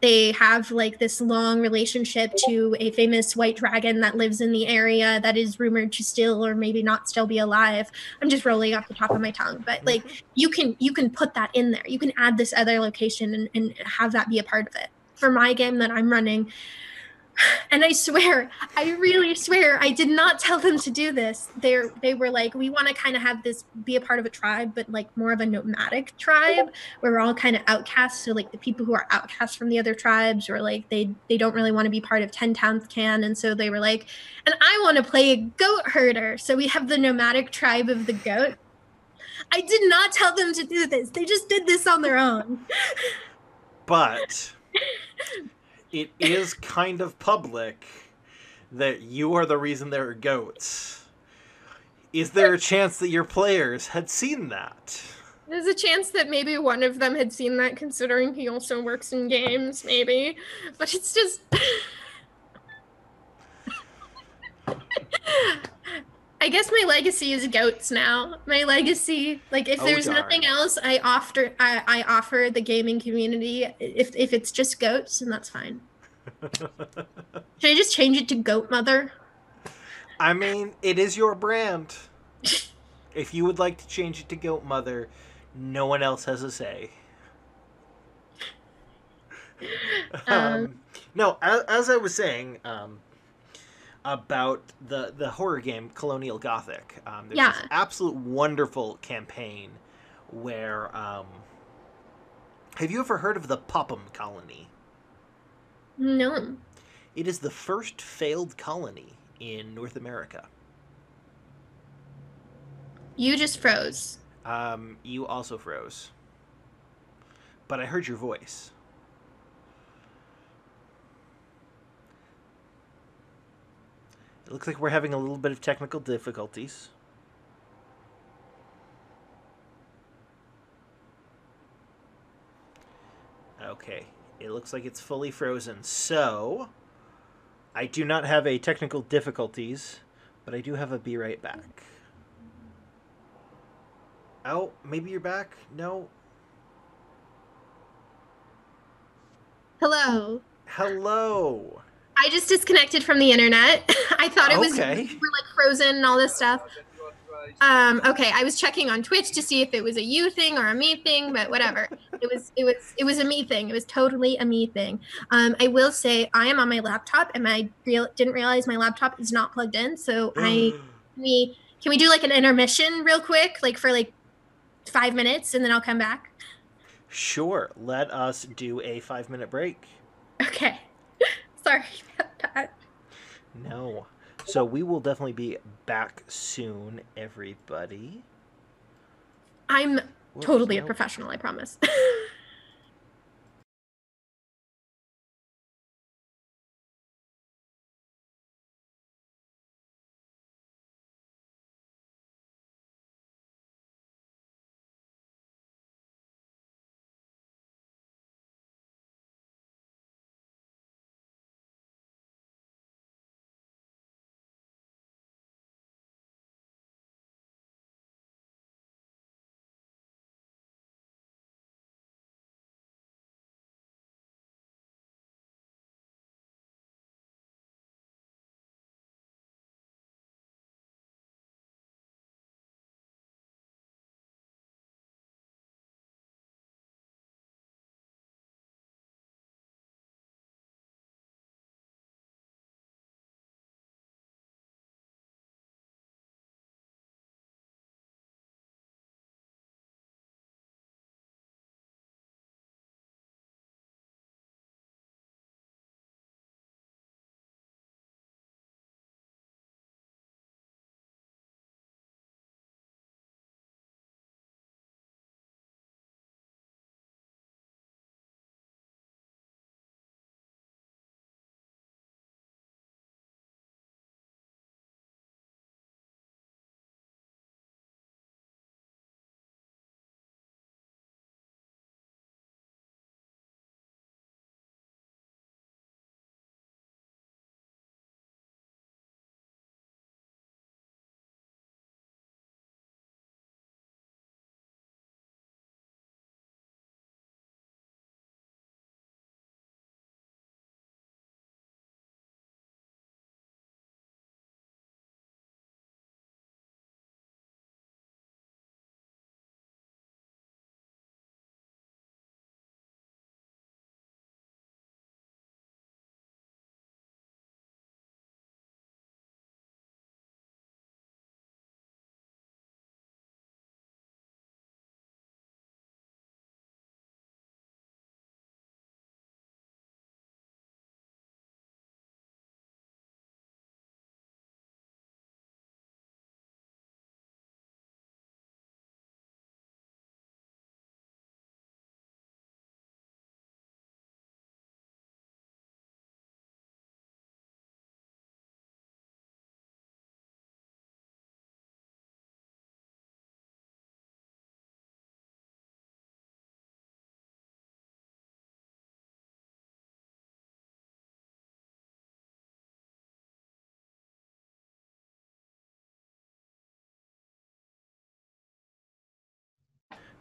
they have like this long relationship to a famous white dragon that lives in the area that is rumored to still or maybe not still be alive. I'm just rolling off the top of my tongue, but like
Mm-hmm.
you can put that in there, you can add this other location and have that be a part of it. For my game that I'm running, and I swear, I really swear, I did not tell them to do this. They were like, we want to kind of have this be a part of a tribe, but like more of a nomadic tribe where we're all kind of outcasts. So like the people who are outcasts from the other tribes, or like they don't really want to be part of 10 Towns Can, and so they were like, and I want to play a goat herder. So we have the nomadic tribe of the goat. I did not tell them to do this. They just did this on their own.
But it is kind of public that you are the reason there are goats. Is there a chance that your players had seen that?
There's a chance that maybe one of them had seen that, considering he also works in games, maybe. But it's just. I guess my legacy is goats now. My legacy, like if
Oh
there's
darn.
nothing else, I offer the gaming community if it's just goats, and that's fine. Should I just change it to Goat Mother?
I mean, it is your brand. If you would like to change it to Goat Mother, no one else has a say.
Um,
No, as I was saying, about the horror game Colonial Gothic. There's this
yeah.
absolute wonderful campaign where have you ever heard of the Popham Colony?
No.
It is the first failed colony in North America.
You just froze.
You also froze, but I heard your voice. It looks like we're having a little bit of technical difficulties. Okay, it looks like it's fully frozen. So, I do not have a technical difficulties, but I do have a be right back. Oh, maybe you're back? No.
Hello.
Hello.
I just disconnected from the internet. I thought it was you
Okay.
were like frozen and all this stuff. Okay, I was checking on Twitch to see if it was a you thing or a me thing, but whatever. It was a me thing. It was totally a me thing. I will say I am on my laptop and didn't realize my laptop is not plugged in. So can we do like an intermission real quick, like for like 5 minutes, and then I'll come back.
Sure, let us do a 5 minute break.
Okay. Sorry about that.
No. So we will definitely be back soon, everybody.
I'm
Whoops,
totally a
nope.
professional, I promise.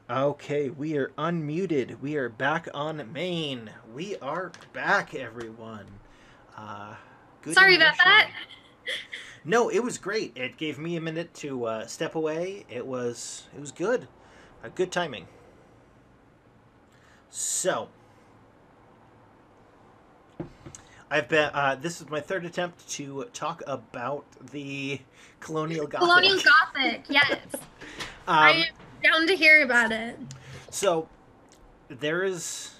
Okay, we are unmuted. We are back on main. We are back, everyone. Uh, Good
Sorry about
intermission.
that.
No, it was great. It gave me a minute to step away. It was good. Good timing. So I've been. This is my third attempt to talk about the colonial
Colonial
Gothic.
Gothic, yes. I
um,
am down to hear about it.
so there is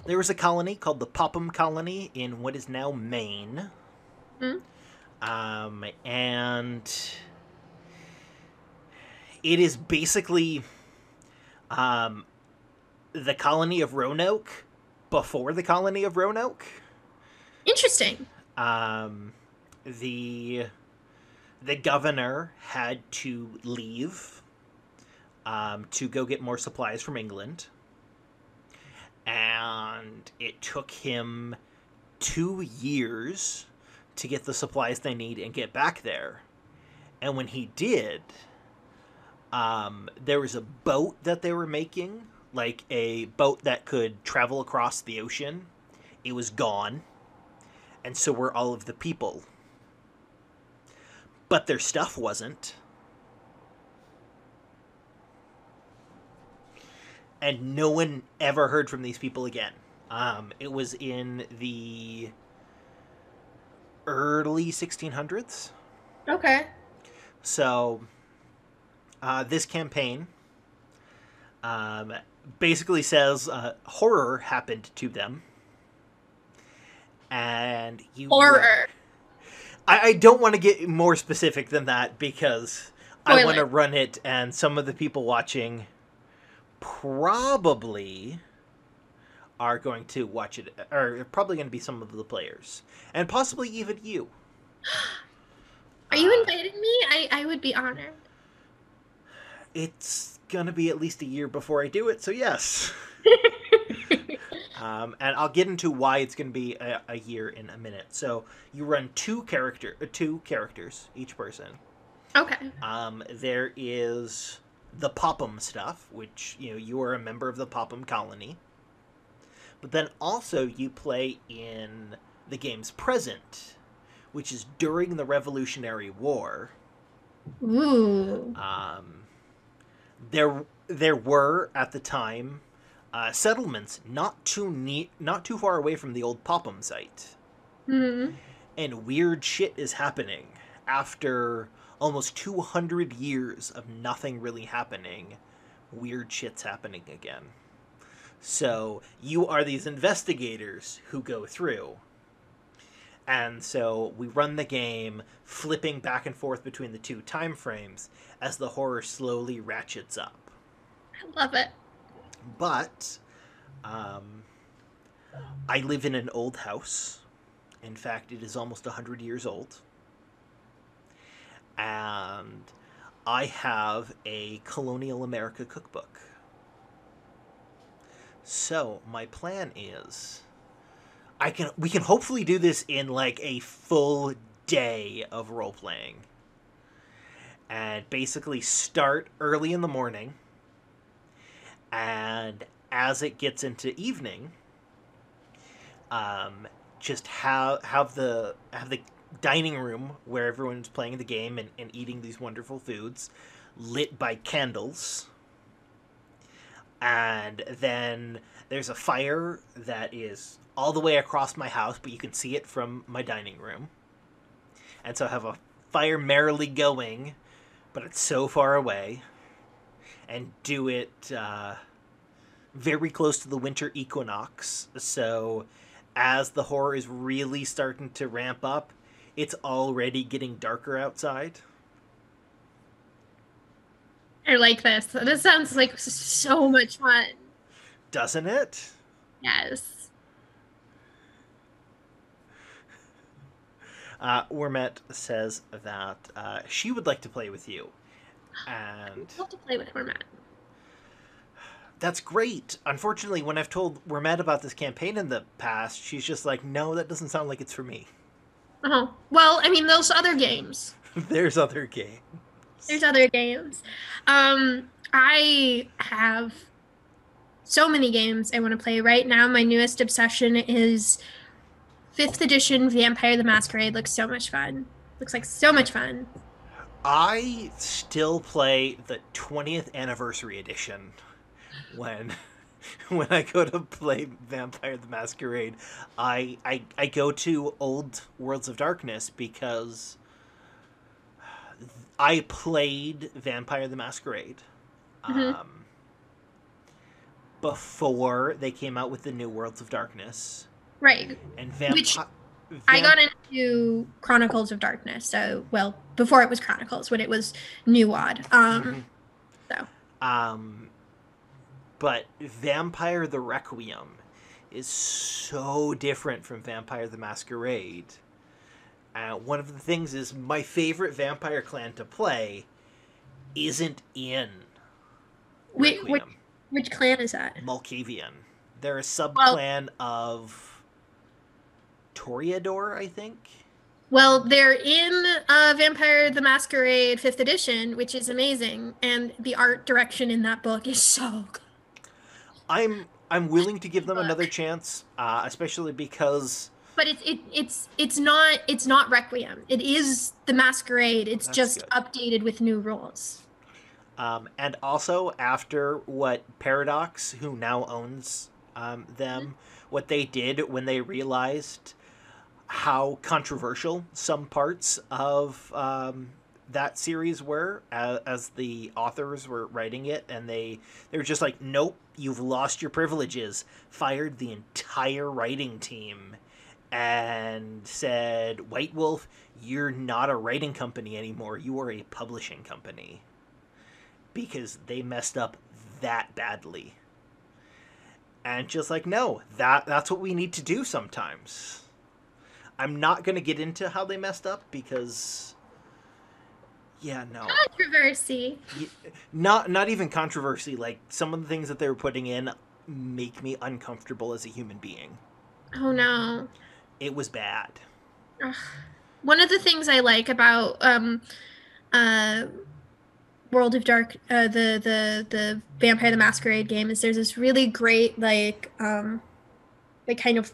there was a colony called the Popham Colony in what is now Maine.
Hmm?
And it is basically um, the colony of Roanoke before the colony of Roanoke.
Interesting.
Um, the the governor had to leave to go get more supplies from England, and it took him 2 years to get the supplies they need and get back there. And when he did, there was a boat that they were making, like a boat that could travel across the ocean. It was gone, and so were all of the people. But their stuff wasn't. And no one ever heard from these people again. It was in the early 1600s.
Okay.
So this campaign um, basically says horror happened to them, and
Horror.
I don't want to get more specific than that because I want
Spoiler.
to run it, and some of the people watching probably are going to watch it, or probably going to be some of the players, and possibly even you.
Are you
Uh,
inviting me? I would be honored.
it's going to be at least a year before I do it, so yes. And I'll get into why it's going to be a year in a minute. So you run two characters each person.
Okay.
There is the Popham stuff, which you are a member of the Popham colony, but then also you play in the game's present, which is during the Revolutionary War.
Ooh.
Um, there were at the time settlements not too far away from the old Popham site,
Hmm.
and weird shit is happening after almost 200 years of nothing really happening. Weird shit's happening again. So you are these investigators who go through. And so we run the game flipping back and forth between the two time frames as the horror slowly ratchets up.
I love it.
But um, I live in an old house. In fact, it is almost 100 years old. And I have a colonial America cookbook. So my plan is we can hopefully do this in like a full day of role playing. And basically start early in the morning, and as it gets into evening, just have the dining room where everyone's playing the game and eating these wonderful foods lit by candles. And then there's a fire that is all the way across my house, but you can see it from my dining room. And so I have a fire merrily going, but it's so far away. And do it very close to the winter equinox. So as the horror is really starting to ramp up, it's already getting darker outside.
I like this. This sounds like so much fun.
Doesn't it?
Yes.
Wormet says that she would like to play with you. And
I'd love to play with format.
that's great. Unfortunately, when I've told Wormet about this campaign in the past, she's just like, no, that doesn't sound like it's for me.
Oh, well, I mean, those other games.
There's other games.
There's other games. Um, I have so many games I want to play right now. My newest obsession is fifth edition Vampire the Masquerade. Looks so much fun. Looks like so much fun.
I still play the 20th anniversary edition when when I go to play Vampire the Masquerade. I go to old Worlds of Darkness because I played Vampire the Masquerade
Hmm.
um, before they came out with the new Worlds of Darkness.
Right.
And
Which
Vampire.
I got into Chronicles of Darkness. So, well, before it was Chronicles, when it was New Odd. So
Um, but Vampire the Requiem is so different from Vampire the Masquerade. One of the things is my favorite vampire clan to play isn't in
which
Requiem.
which clan is that?
Malkavian. They're a
Well,
subclan of Toreador, I think.
well, they're in Vampire the Masquerade 5th edition, which is amazing, and the art direction in that book is so good.
I'm willing to give them another
Book.
chance, especially because
But it's not Requiem. It is the Masquerade. It's
that's
just
good.
updated with new rules.
And also, after what Paradox, who now owns them, what they did when they realized how controversial some parts of that series were as the authors were writing it, and they were just like, nope, you've lost your privileges, fired the entire writing team, and said, White Wolf, you're not a writing company anymore, you are a publishing company, because they messed up that badly. And just like, no, that's what we need to do sometimes. I'm not going to get into how they messed up because yeah, no.
Controversy.
Not even controversy, like some of the things that they were putting in make me uncomfortable as a human being.
Oh no.
It was bad.
Ugh. One of the things I like about uh World of Dark, the Vampire the Masquerade game is there's this really great like kind of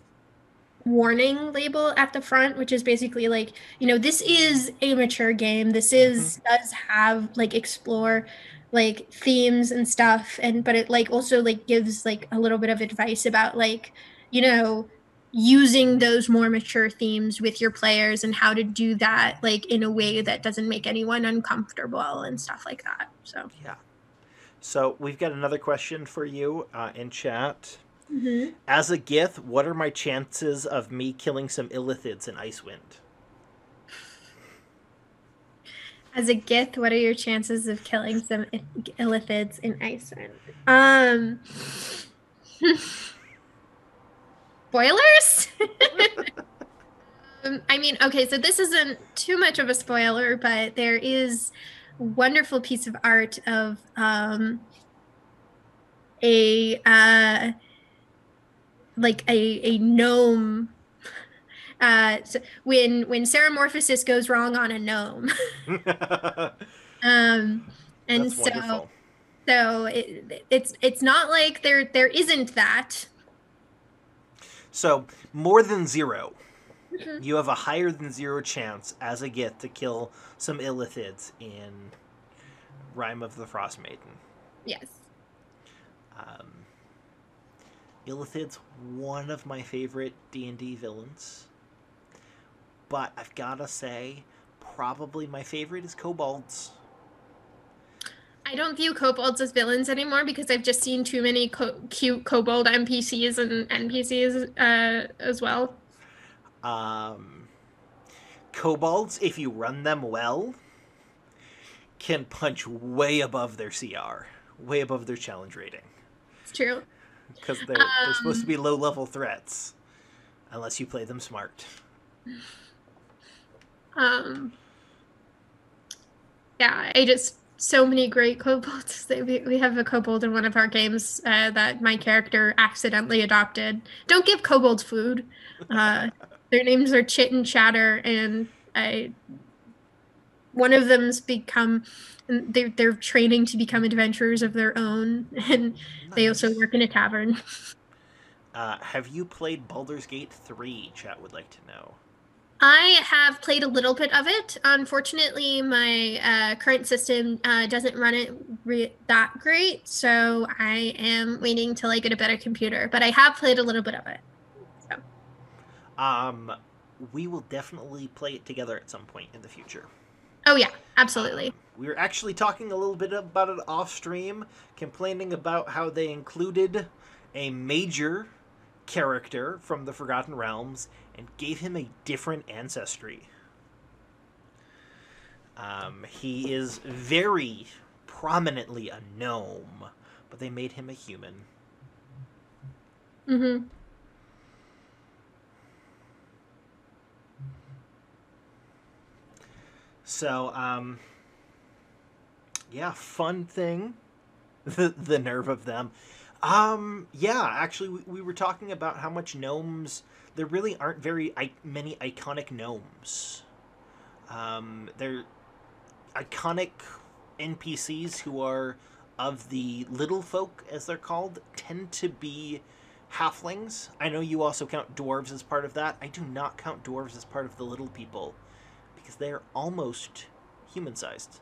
warning label at the front, which is basically like, this is a mature game. This
Hmm.
is does have like explore like themes and stuff, and but it like also like gives like a little bit of advice about like, you know, using those more mature themes with your players and how to do that like in a way that doesn't make anyone uncomfortable and stuff like that. So,
Yeah. So we've got another question for you in chat.
mhm.
As a Gith, what are my chances of me killing some Illithids in Icewind?
As a Gith, what are your chances of killing some illithids in Iceland? Spoilers? I mean, okay, so this isn't too much of a spoiler, but there is a wonderful piece of art of a like a gnome. So when Ceramorphosis goes wrong on a gnome. Um, and
That's
so
wonderful.
it's not like there isn't that.
So, more than zero.
Mhm.
You have a higher than zero chance as a Gith to kill some Illithids in Rime of the Frost Maiden.
Yes.
Um, Illithid's one of my favorite D&D villains, but I've gotta say, probably my favorite is Kobolds.
I don't view kobolds as villains anymore because I've just seen too many cute kobold NPCs and NPCs as well.
Um, Kobolds, if you run them well, can punch way above their CR, way above their challenge rating,
It's true.
because they're supposed to
Um,
be low level threats, unless you play them smart.
um, yeah, I just so many great kobolds. We have a kobold in one of our games that my character accidentally adopted. Don't give kobolds food. Uh, their names are Chit and Chatter, and I one of them's become they're training to become adventurers of their own, and they also
Nice.
work in a tavern.
Have you played Baldur's Gate 3? Chat would like to know.
I have played a little bit of it. Unfortunately, my current system doesn't run it that great, so I am waiting till I get a better computer. But I have played a little bit of it. So,
Um, we will definitely play it together at some point in the future.
oh yeah, absolutely.
We were actually talking a little bit about it off stream, complaining about how they included a major character from the Forgotten Realms and gave him a different ancestry. He is very prominently a gnome, but they made him a human.
Hmm.
So, yeah, fun thing. The nerve of them. Yeah, actually, we were talking about how much gnomes. There really aren't very many iconic gnomes. They're iconic NPCs who are of the little folk, as they're called, tend to be halflings. I know you also count dwarves as part of that. I do not count dwarves as part of the little people because they are almost human sized.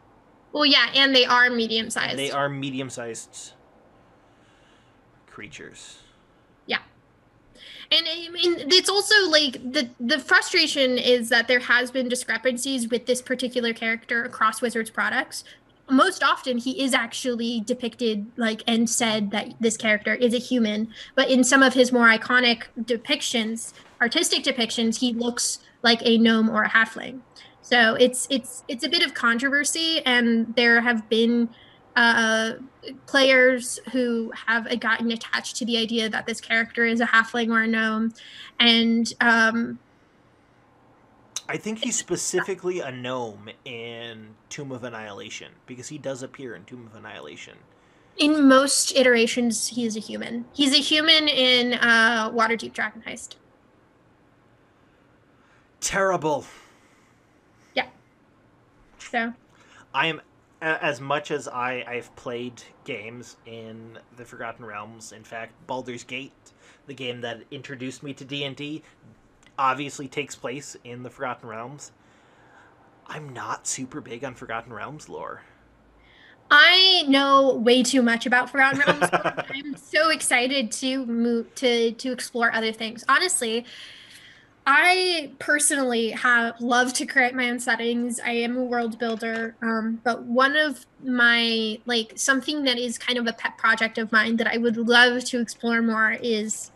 Well, yeah, and they are medium
And they
sized.
are medium sized creatures.
Yeah. And I mean, it's also like the frustration is that there has been discrepancies with this particular character across Wizards products. Most often, he is actually depicted like and said that this character is a human, but in some of his more iconic depictions, artistic depictions, he looks like a gnome or a halfling. So it's a bit of controversy, and there have been uh, players who have gotten attached to the idea that this character is a halfling or a gnome, and
I think he's specifically a gnome in Tomb of Annihilation because he does appear in Tomb of Annihilation.
in most iterations, he is a human. He's a human in Waterdeep Dragon Heist.
Terrible.
Yeah. So
I am as much as I've played games in the Forgotten Realms. In fact, Baldur's Gate, the game that introduced me to D&D, obviously takes place in the Forgotten Realms. I'm not super big on Forgotten Realms lore.
I know way too much about Forgotten Realms. I'm so excited to move to explore other things. Honestly, I personally have love to create my own settings. I am a world builder, but one of my like something that is kind of a pet project of mine that I would love to explore more is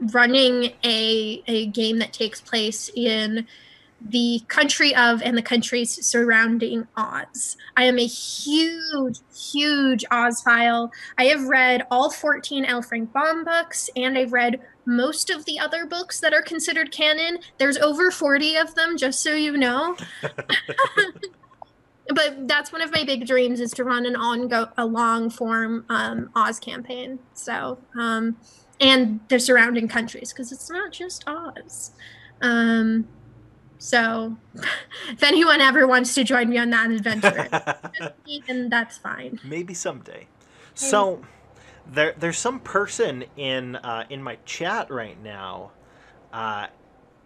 running a game that takes place in the country of and the countries surrounding Oz. I am a huge, huge Oz file. I have read all 14 L. Frank Baum books, and I've read most of the other books that are considered canon. There's over 40 of them, just so you know. But that's one of my big dreams is to run a long form Oz campaign. So and the surrounding countries because it's not just Oz. Um, so if anyone ever wants to join me on that adventure, then that's fine.
Maybe someday.
Maybe.
So there's some person in my chat right now,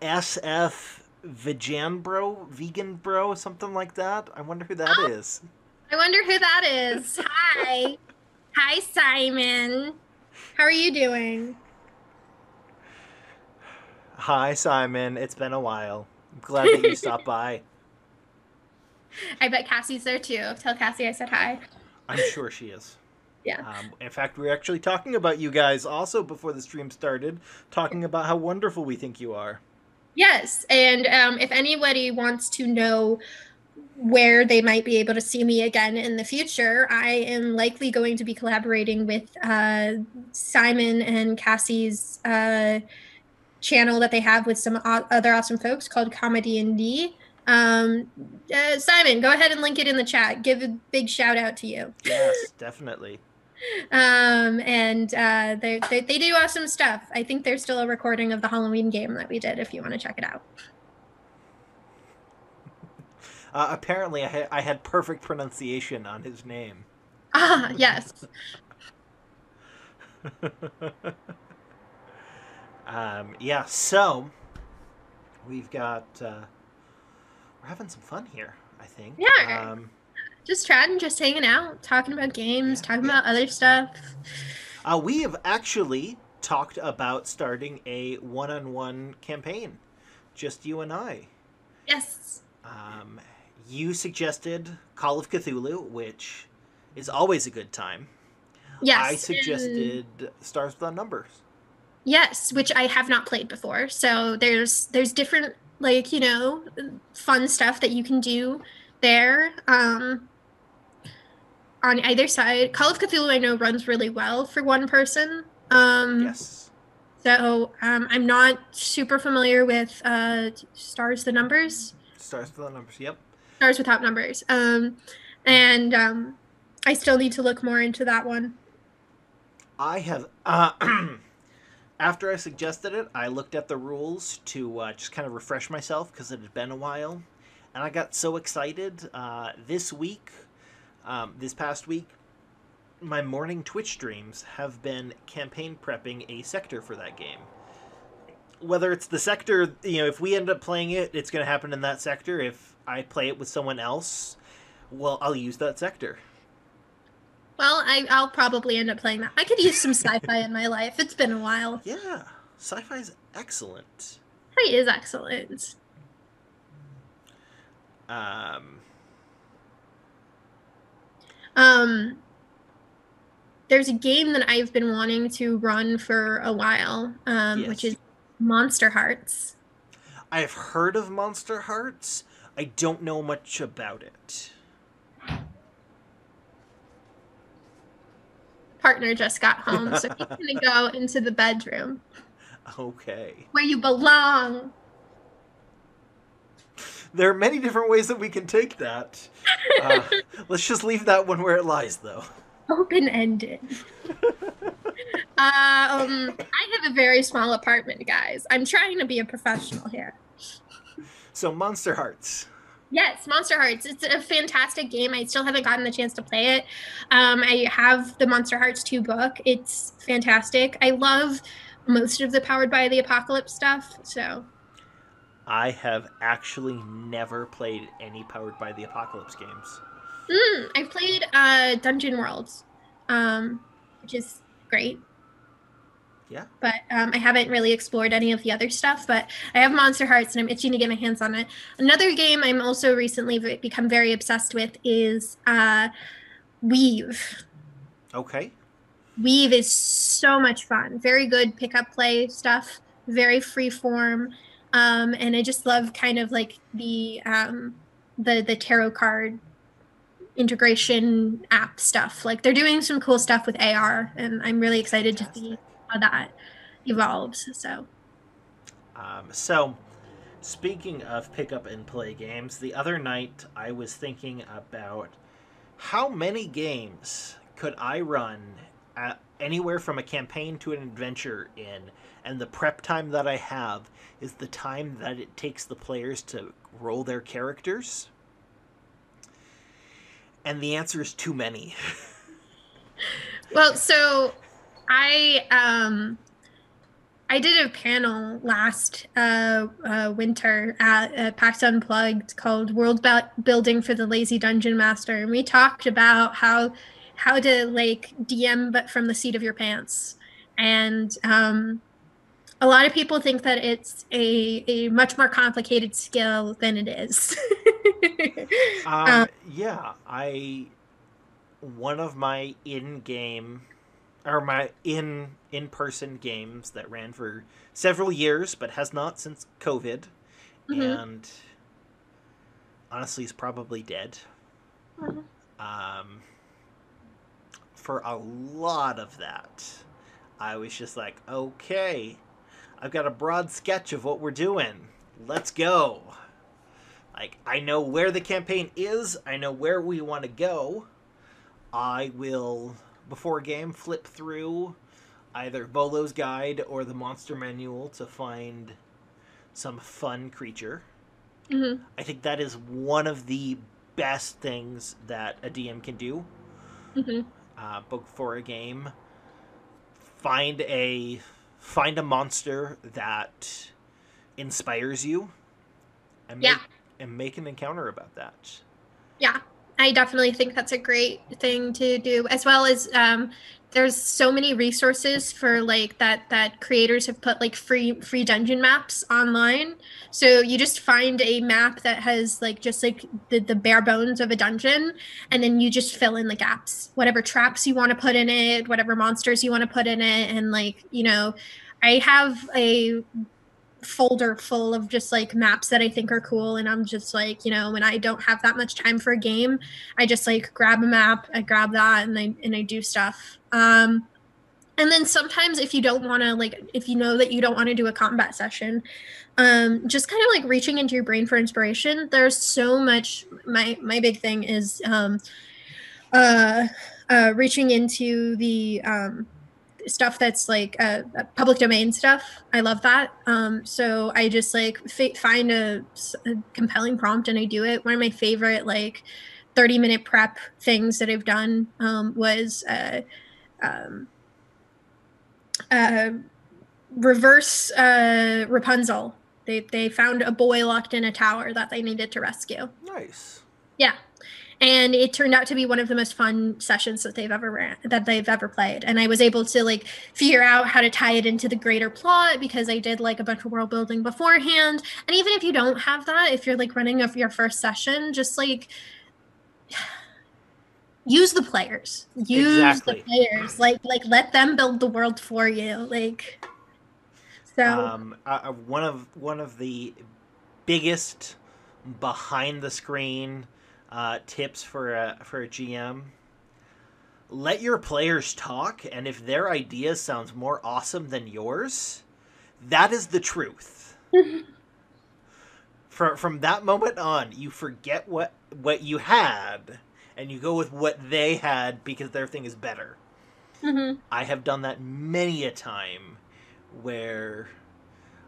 SF Vegan Bro, something like that. I wonder who that
Oh,
is.
I wonder who that is. Hi. Hi, Simon. How are you doing?
Hi, Simon. It's been a while. I'm glad that you stopped by.
I bet Cassie's there too. Tell Cassie I said hi.
I'm sure she is.
Yeah.
In fact, we were actually talking about you guys also before the stream started, talking about how wonderful we think you are.
Yes. And if anybody wants to know where they might be able to see me again in the future, I am likely going to be collaborating with Simon and Cassie's channel that they have with some other awesome folks called Comedy and D. Simon, go ahead and link it in the chat. Give a big shout out to you.
Yes, definitely.
And they do awesome stuff. I think there's still a recording of the Halloween game that we did if you want to check it out.
Apparently, I had perfect pronunciation on his name.
Ah, yes.
Yeah, so we've got we're having some fun here. I think.
Yeah. Just chatting, just hanging out, talking about games,
Yeah,
talking about other stuff.
we have actually talked about starting a one-on-one campaign, just you and I.
Yes.
Um, you suggested Call of Cthulhu, which is always a good time. I
Yes. And
suggested Stars Without Numbers.
yes, which I have not played before. So there's different like, fun stuff that you can do there. On either side. Call of Cthulhu I know runs really well for one person.
Yes.
I'm not super familiar with Stars the Numbers,
Stars Without Numbers. Yep.
Stars Without Numbers. And I still need to look more into that one.
I have. After I suggested it, I looked at the rules to just kind of refresh myself because it had been a while, and I got so excited. This week, this past week, my morning Twitch streams have been campaign prepping a sector for that game. Whether it's the sector, if we end up playing it, it's going to happen in that sector. If I play it with someone else, well, I'll use that sector.
Well, I'll probably end up playing that. I could use some sci-fi in my life. It's been a while.
Yeah, sci-fi is excellent.
It is excellent.
Um,
Um, there's a game that I've been wanting to run for a while, which
yes,
is Monster Hearts.
I have heard of Monster Hearts. I don't know much about it.
Partner just got home, so he's gonna go into the bedroom
Okay.
where you belong.
There are many different ways that we can take that. Uh, let's just leave that one where it lies, though.
Open-ended. I have a very small apartment, guys. I'm trying to be a professional here.
So, Monster Hearts.
Yes, Monster Hearts. It's a fantastic game. I still haven't gotten the chance to play it. I have the Monster Hearts 2 book. It's fantastic. I love most of the Powered by the Apocalypse stuff. So,
I have actually never played any Powered by the Apocalypse games.
I've played Dungeon Worlds, which is great.
Yeah.
But I haven't really explored any of the other stuff. But I have Monster Hearts, and I'm itching to get my hands on it. Another game I'm also recently become very obsessed with is Weave.
Okay.
Weave is so much fun. Very good pick up play stuff. Very free form, and I just love kind of like the tarot card integration app stuff. Like they're doing some cool stuff with AR, and I'm really excited to
Fantastic.
see how that evolves. So.
So, speaking of pick up and play games, the other night I was thinking about how many games could I run anywhere from a campaign to an adventure in, and the prep time that I have is the time that it takes the players to roll their characters? And the answer is too many.
Well, so I did a panel last winter at PAX Unplugged called Building for the Lazy Dungeon Master, and we talked about how to like DM but from the seat of your pants. And a lot of people think that it's a much more complicated skill than it is. um,
Yeah, I one of my in-game or my in-person games that ran for several years but has not since COVID,
mhm.
and honestly is probably dead.
Mhm.
Um, for a lot of that, I was just like, okay, I've got a broad sketch of what we're doing. Let's go. Like, I know where the campaign is, I know where we want to go. I will, before a game, flip through either Volo's Guide or the Monster Manual to find some fun creature.
Mm-hmm.
I think that is one of the best things that a DM can do.
Mm-hmm.
Book for a game. Find a find a monster that inspires you, and
Yeah.
make an encounter about that.
Yeah, I definitely think that's a great thing to do, as well as there's so many resources for like that creators have put like free dungeon maps online. So you just find a map that has like just like the bare bones of a dungeon, and then you just fill in the gaps, whatever traps you want to put in it, whatever monsters you want to put in it, and like I have a folder full of just like maps that I think are cool. And I'm just like, when I don't have that much time for a game, I just like grab a map, I grab that and I do stuff. And then sometimes if you don't want to like if you know that you don't want to do a combat session, just kind of like reaching into your brain for inspiration. There's so much my big thing is uh reaching into the stuff that's like public domain stuff. I love that. So I just like find a compelling prompt and I do it. One of my favorite like 30-minute prep things that I've done was um, uh, reverse Rapunzel. They found a boy locked in a tower that they needed to rescue.
Nice.
Yeah, and it turned out to be one of the most fun sessions that they've ever played. And I was able to like figure out how to tie it into the greater plot because I did like a bunch of world building beforehand. And even if you don't have that, if you're like running your first session, just like use the
Exactly.
players, like let them build the world for you, like. So
One of the biggest behind the screen tips for a GM: let your players talk, and if their idea sounds more awesome than yours, that is the truth. From that moment on, you forget what you had, and you go with what they had because their thing is better.
mm-hmm.
I have done that many a time where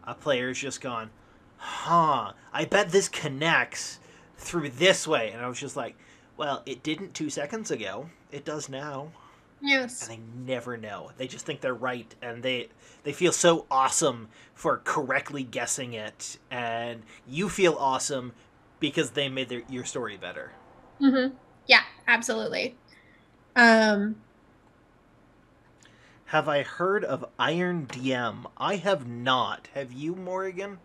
a player's just gone, huh, I bet this connects through this way. And I was just like, well, it didn't 2 seconds ago. It does now. And
Yes.
they never know. They just think they're right, and they feel so awesome for correctly guessing it, and you feel awesome because they made your story better.
Mm-hmm. Yeah, absolutely. um
Have I heard of Iron DM? I have not. Have you, Morrigan?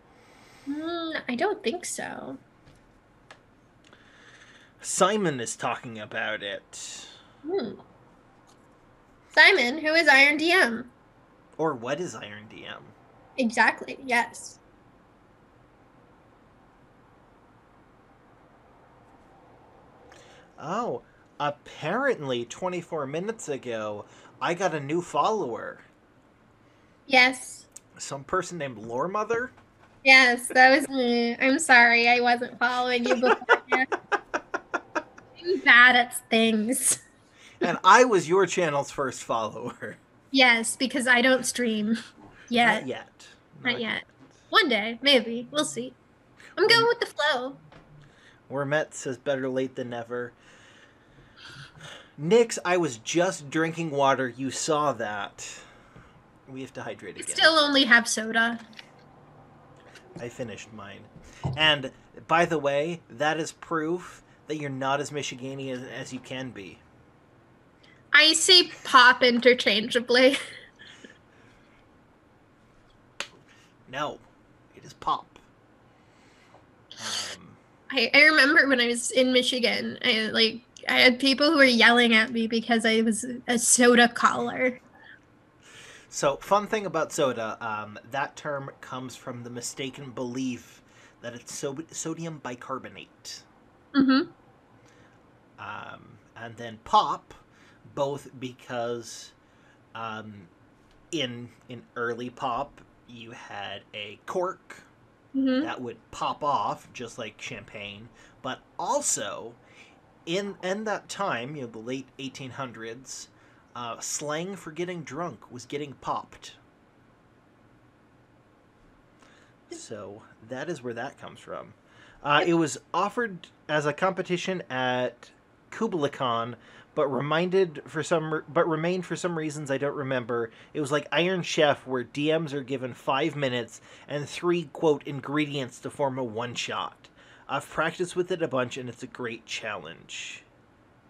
I don't think so.
Simon is talking about it.
Hmm. Simon, who is Iron DM?
Or what is Iron DM?
Exactly. Yes.
Oh, apparently 24 minutes ago, I got a new follower.
Yes.
Some person named Loremother.
Yes, that was me. I'm sorry, I wasn't following you before. I'm bad at things.
And I was your channel's first follower.
Yes, because I don't stream
Not
yet.
yet.
Not
Not yet.
yet. One day, maybe. We'll see. I'm
We're,
going with the flow.
Met says better late than never. Nix, I was just drinking water. You saw that. We have to hydrate
I
again.
still only have soda.
I finished mine. And by the way, that is proof that you're not as Michigany as you can be.
I say pop interchangeably.
No, it is pop. Um,
I remember when I was in Michigan, I had people who were yelling at me because I was a soda caller.
so, fun thing about soda, that term comes from the mistaken belief that it's sodium bicarbonate.
Mm-hmm.
And then pop, both because in early pop you had a cork
Mm-hmm.
that would pop off just like champagne, but also in that time, the late 1800s, slang for getting drunk was getting popped. So that is where that comes from. It was offered as a competition at KublaCon, but remained for some reasons I don't remember. It was like Iron Chef, where DMs are given 5 minutes and three quote ingredients to form a one shot. I've practiced with it a bunch, and it's a great challenge.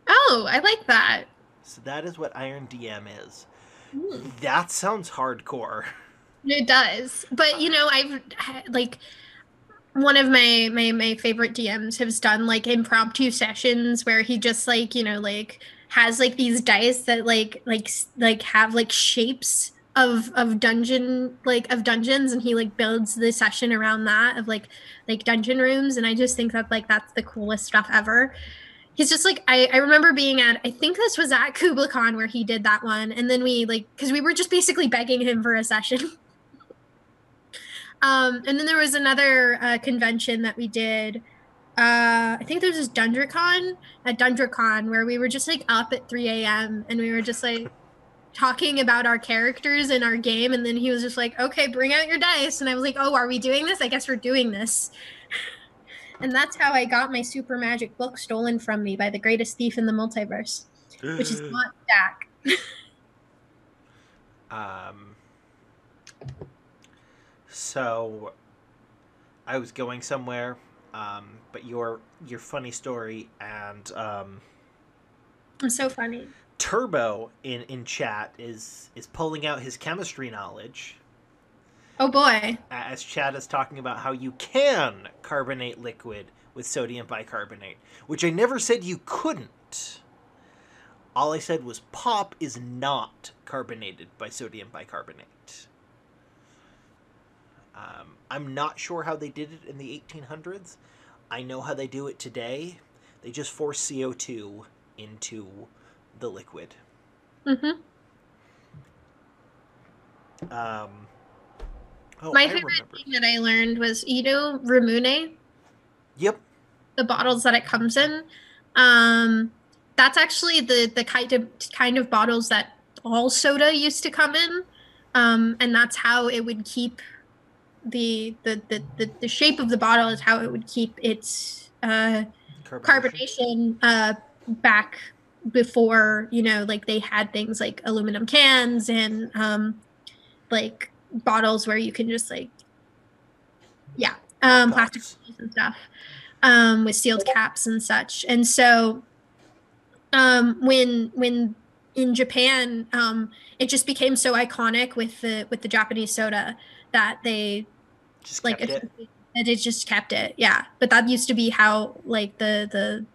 Oh, I like that.
So that is what Iron DM is.
Mm.
That sounds hardcore.
It does. But I've like one of my favorite DMs has done like impromptu sessions where he just like, like has like these dice that like have like shapes of dungeons, and he like builds the session around that of like dungeon rooms, and I just think that like that's the coolest stuff ever. He's just like I remember being at, I think this was at KublaCon where he did that one, and then we like, because we were just basically begging him for a session. And then there was another convention that we did. I think there was this DundraCon at DundraCon where we were just like up at 3 a.m. and we were just like talking about our characters in our game. And then he was just like, okay, bring out your dice. And I was like, oh, are we doing this? I guess we're doing this. And that's how I got my super magic book stolen from me by the greatest thief in the multiverse, which is not Jack.
um, so I was going somewhere, but your funny story and
It's so funny.
Turbo in chat is pulling out his chemistry knowledge
Oh boy.
as Chad is talking about how you can carbonate liquid with sodium bicarbonate, which I never said you couldn't. All I said was pop is not carbonated by sodium bicarbonate. I'm not sure how they did it in the 1800s. I know how they do it today. They just force CO2 into the liquid.
Mm-hmm. My favorite thing that I learned was, Ramune,
Yep.
the bottles that it comes in. That's actually the kind of bottles that all soda used to come in. And that's how it would keep the shape of the bottle is how it would keep its carbonation back before, like they had things like aluminum cans and like bottles where you can just like, yeah, plastic bottles and stuff, with sealed caps and such. And so when in Japan, it just became so iconic with the Japanese soda that they
Just
like
kept it.
that it just kept it. Yeah, but that used to be how like the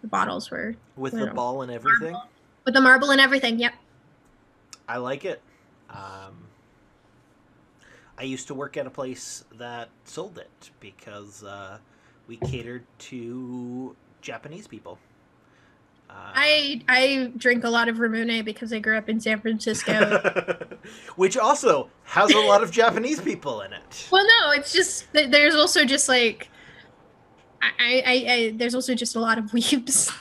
bottles were
With the ball and everything.
with the marble and everything. Yep.
I like it. I used to work at a place that sold it because we catered to Japanese people.
I drink a lot of Ramune because I grew up in San Francisco.
Which also has a lot of Japanese people in it.
Well, no, it's just there's also just like there's also just a lot of weebs.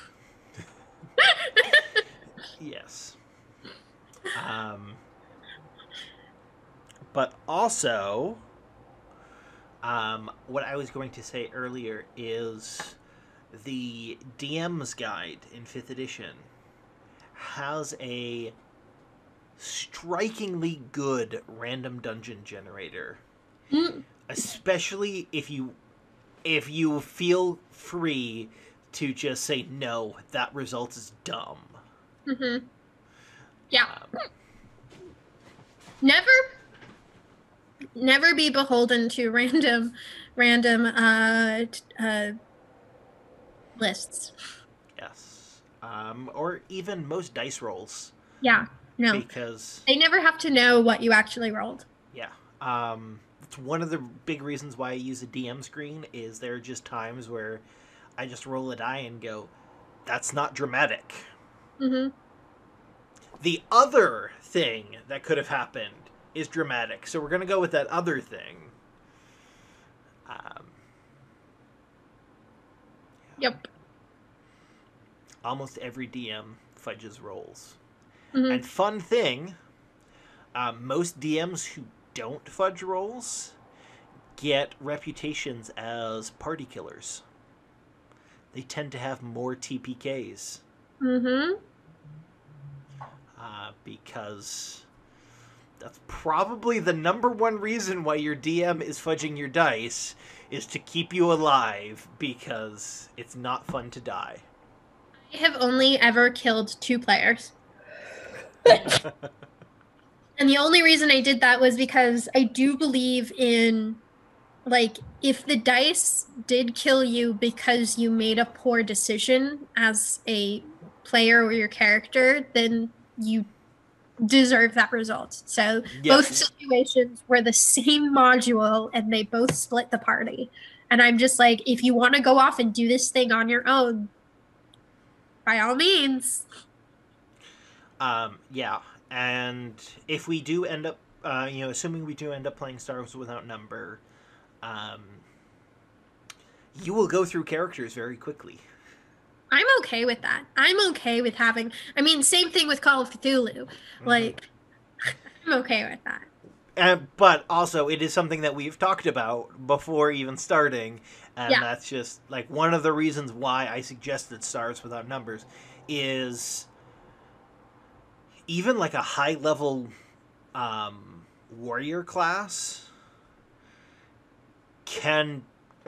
Yes. But also, what I was going to say earlier is the DM's guide in 5th edition has a strikingly good random dungeon generator. Especially if you feel free to just say no, that result is dumb.
Mm-hmm. Yeah. Never be beholden to random lists.
Yes. Or even most dice rolls.
Yeah. No.
Because
they never have to know what you actually rolled.
Yeah. It's one of the big reasons why I use a DM screen is there are just times where I just roll a die and go, that's not dramatic.
Mm-hmm.
The other thing that could have happened is dramatic. So we're going to go with that other thing.
Yep.
Almost every DM fudges rolls.
Mm-hmm.
And fun thing, most DMs who don't fudge rolls get reputations as party killers. They tend to have more TPKs
Mm-hmm.
because that's probably the number one reason why your DM is fudging your dice is to keep you alive because it's not fun to die.
I have only ever killed 2 players. And the only reason I did that was because I do believe in, like, if the dice did kill you because you made a poor decision as a player or your character, then you deserve that result. So both
Yes.
situations were the same module and they both split the party. And I'm just like, if you want to go off and do this thing on your own, by all means.
Yeah. And if we do end up, assuming we do end up playing Stars Without Number, um, you will go through characters very quickly.
I'm okay with that. I'm okay with having, I mean, same thing with Call of Cthulhu.
Mm-hmm.
Like, I'm okay with that.
But also, it is something that we've talked about before even starting, and
Yeah.
that's just like one of the reasons why I suggested Stars Without Numbers is even like a high level warrior class can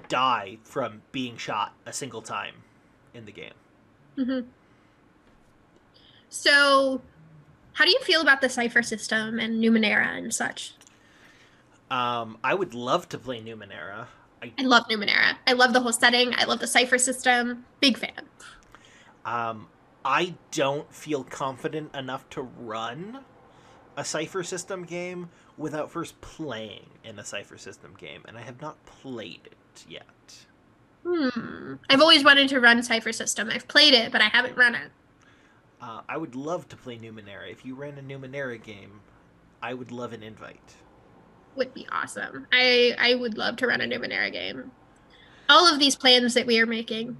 die from being shot a single time in the game.
Hmm. So, how do you feel about the cipher system and Numenera and such?
I would love to play Numenera. I
I love Numenera. I love the whole setting. I love the cipher system. Big fan.
um, I don't feel confident enough to run a cipher system game without first playing in a cipher system game, and I have not played it yet.
I've always wanted to run cipher system. I've played it, but I haven't run it.
I would love to play Numenera. If you ran a Numenera game, I would love an invite.
Would be awesome. I would love to run a Numenera game. All of these plans that we are making.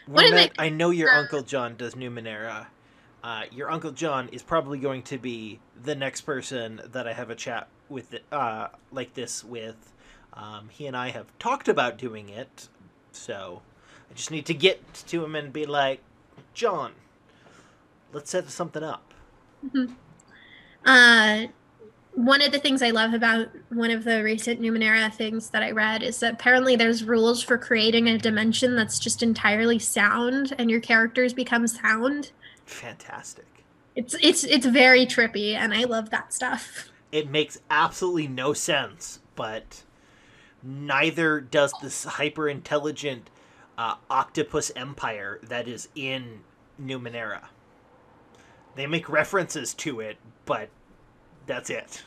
One of my
Wyrmet, I know your Uncle John does Numenera. Your Uncle John is probably going to be the next person that I have a chat with, like this with. He and I have talked about doing it, so I just need to get to him and be like, John, let's set something up.
uh one of the things I love about one of the recent Numenera things that I read is that apparently there's rules for creating a dimension that's just entirely sound and your characters become sound.
Fantastic.
It's very trippy and I love that stuff.
It makes absolutely no sense, but neither does this hyper intelligent octopus empire that is in Numenera. They make references to it, but that's it.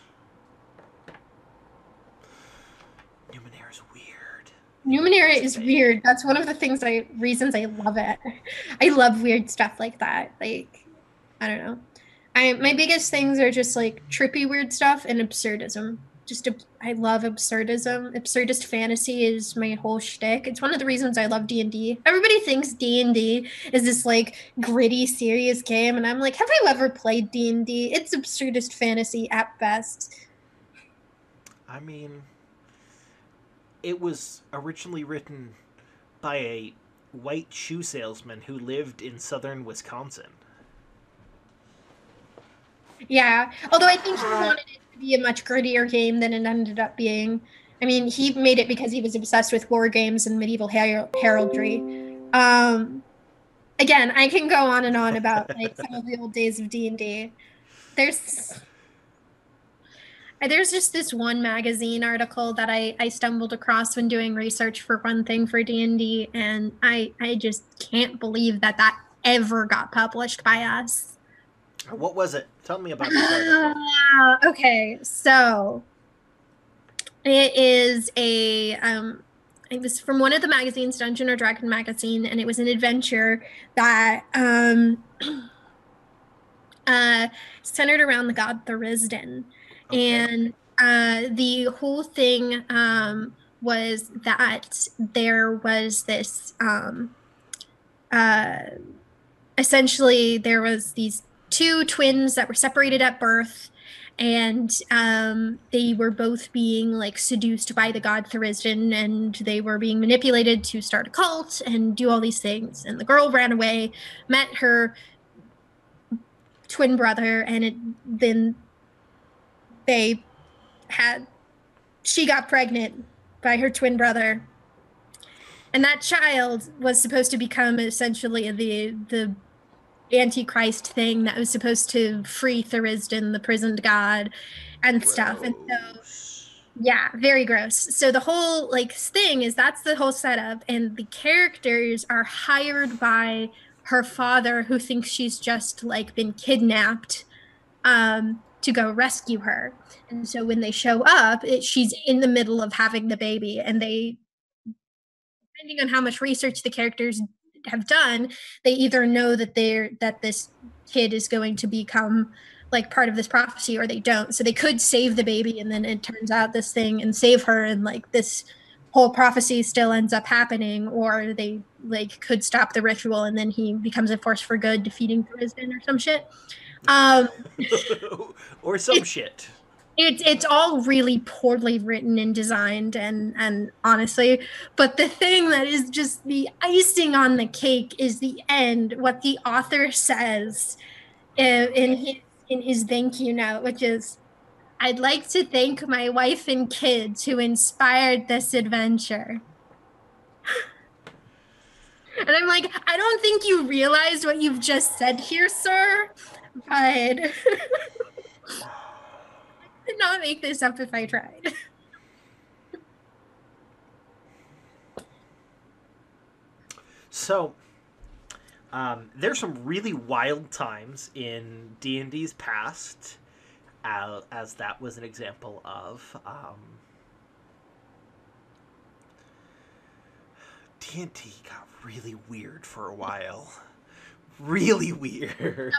Numenera's weird.
Numenera is weird. That's one of the reasons I love it. I love weird stuff like that. Like, I don't know. My biggest things are just like trippy weird stuff and absurdism. I love absurdism. Absurdist fantasy is my whole shtick. It's one of the reasons I love D&D. Everybody thinks D&D is this like gritty, serious game, and I'm like, have you ever played D&D? It's absurdist fantasy at best.
I mean, it was originally written by a white shoe salesman who lived in southern Wisconsin.
Yeah, although I think he wanted it to be a much grittier game than it ended up being. I mean, he made it because he was obsessed with war games and medieval heraldry. Um, Again, I can go on and on about like some of the old days of D&D. There's there's just this one magazine article that I stumbled across when doing research for one thing for D&D, and I just can't believe that that ever got published by us.
What was it? Tell me about this article.
Okay, so it is it was from one of the magazines, Dungeon or Dragon magazine, and it was an adventure that centered around the god Thurisden.
Okay.
And the whole thing was that there was this uh, essentially there was these 2 twins that were separated at birth, and they were both being like seduced by the god Thurisdan, and they were being manipulated to start a cult and do all these things. And the girl ran away, met her twin brother, and then they had she got pregnant by her twin brother, and that child was supposed to become essentially the antichrist thing that was supposed to free Thurisdan, the prisoned god, and stuff. And so
Gross.
yeah, very gross. So the whole like thing is that's the whole setup, and the characters are hired by her father, who thinks she's just like been kidnapped, to go rescue her. And so when they show up, she's in the middle of having the baby, and they, depending on how much research the characters have done, they either know that this kid is going to become like part of this prophecy, or they don't. So they could save the baby, and then it turns out this thing and save her, and like this whole prophecy still ends up happening, or they like could stop the ritual and then he becomes a force for good, defeating Thurisdan or some shit. Um,
Or some
it's
shit.
it's all really poorly written and designed, and honestly, but the thing that is just the icing on the cake is the end, what the author says in his thank you note, which is, "I'd like to thank my wife and kids who inspired this adventure." And I'm like, I don't think you realize what you've just said here, sir, but I could not make this up if I tried.
So, there's some really wild times in D&D's past, as that was an example of. D&D got really weird for a while. Really weird.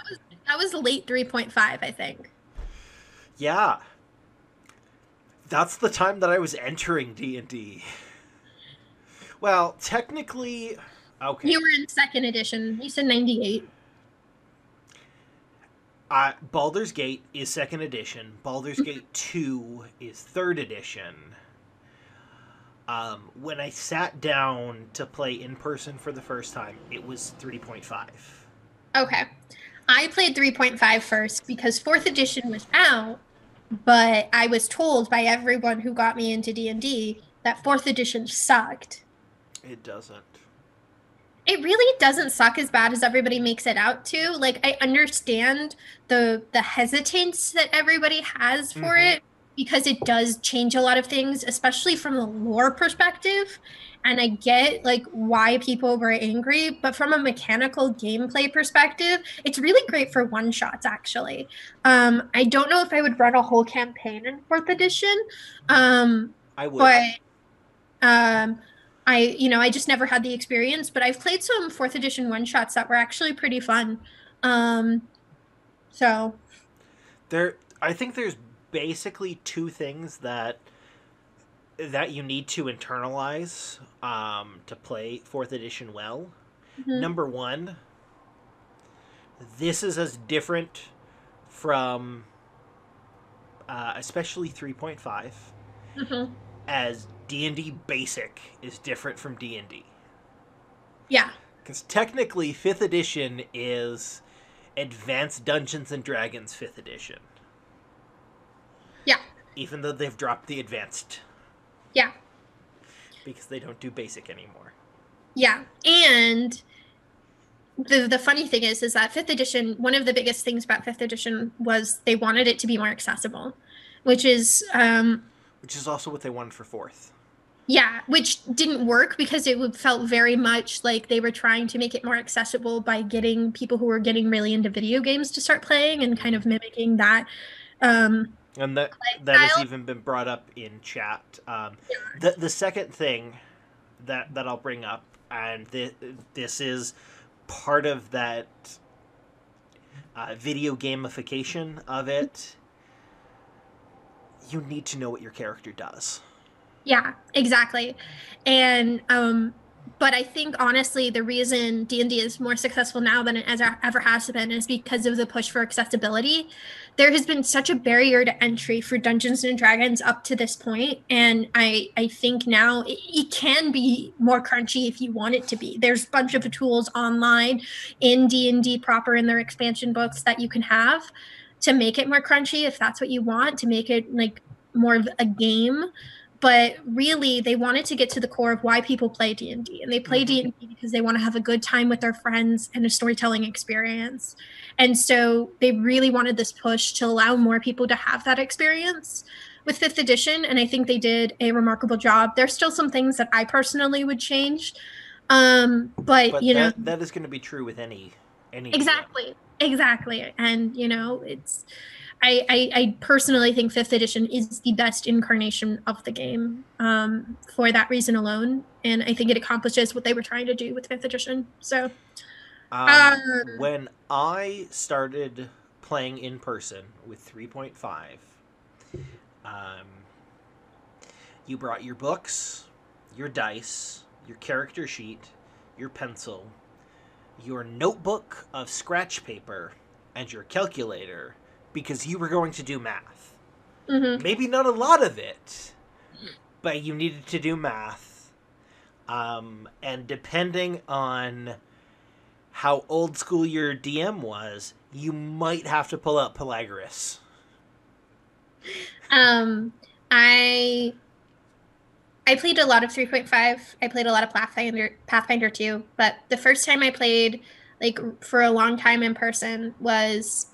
That was late 3.5, I think.
Yeah. That's the time that I was entering D&D. Well, technically, okay.
You were in second edition. You said 98.
Baldur's Gate is second edition. Baldur's Gate 2 is third edition. When I sat down to play in person for the first time, it was 3.5.
Okay. I played 3.5 first because fourth edition was out, but I was told by everyone who got me into D&D that fourth edition sucked.
It doesn't.
It really doesn't suck as bad as everybody makes it out to. Like, I understand the hesitance that everybody has for
Mm-hmm.
it, because it does change a lot of things, especially from the lore perspective. And I get like why people were angry, but from a mechanical gameplay perspective, it's really great for one shots actually. I don't know if I would run a whole campaign in fourth edition. Um,
I would.
but um, I just never had the experience, but I've played some fourth edition one shots that were actually pretty fun. Um, so
I think there's basically two things that you need to internalize to play fourth edition well.
mhm,
Number one, this is as different from especially 3.5
mhm.
as D&D Basic is different from D&D.
Yeah,
Because technically, 5th edition is Advanced Dungeons and Dragons 5th edition,
yeah,
even though they've dropped the advanced
yeah,
because they don't do basic anymore.
yeah. And the funny thing is that fifth edition, one of the biggest things about fifth edition was they wanted it to be more accessible, which is
Which is also what they wanted for 4th.
yeah, which didn't work because it felt very much like they were trying to make it more accessible by getting people who were getting really into video games to start playing and kind of mimicking that
And that has
style.
even been brought up in chat. The second thing that I'll bring up, and this is part of that video gamification of it. You need to know what your character does.
Yeah, exactly. And But I think honestly, the reason D&D is more successful now than it ever has been is because of the push for accessibility. There has been such a barrier to entry for Dungeons and Dragons up to this point, and I think now it can be more crunchy if you want it to be. There's a bunch of tools online in D&D proper in their expansion books that you can have to make it more crunchy if that's what you want, to make it like more of a game. But really they wanted to get to the core of why people play D&D, and they play
Mm-hmm.
D&D because they want to have a good time with their friends and a storytelling experience. And so they really wanted this push to allow more people to have that experience with 5th edition, and I think they did a remarkable job. There's still some things that I personally would change, but
But
you know,
that is going to be true with any DM.
exactly, and you know, it's I personally think 5th edition is the best incarnation of the game, for that reason alone, and I think it accomplishes what they were trying to do with 5th edition. So, um,
When I started playing in person with 3.5, um, you brought your books, your dice, your character sheet, your pencil, your notebook of scratch paper, and your calculator because you were going to do math.
mhm.
Maybe not a lot of it, but you needed to do math. And depending on how old school your DM was, you might have to pull out Pelagris.
um, I I played a lot of 3.5. I played a lot of Pathfinder 2, but the first time I played like for a long time in person was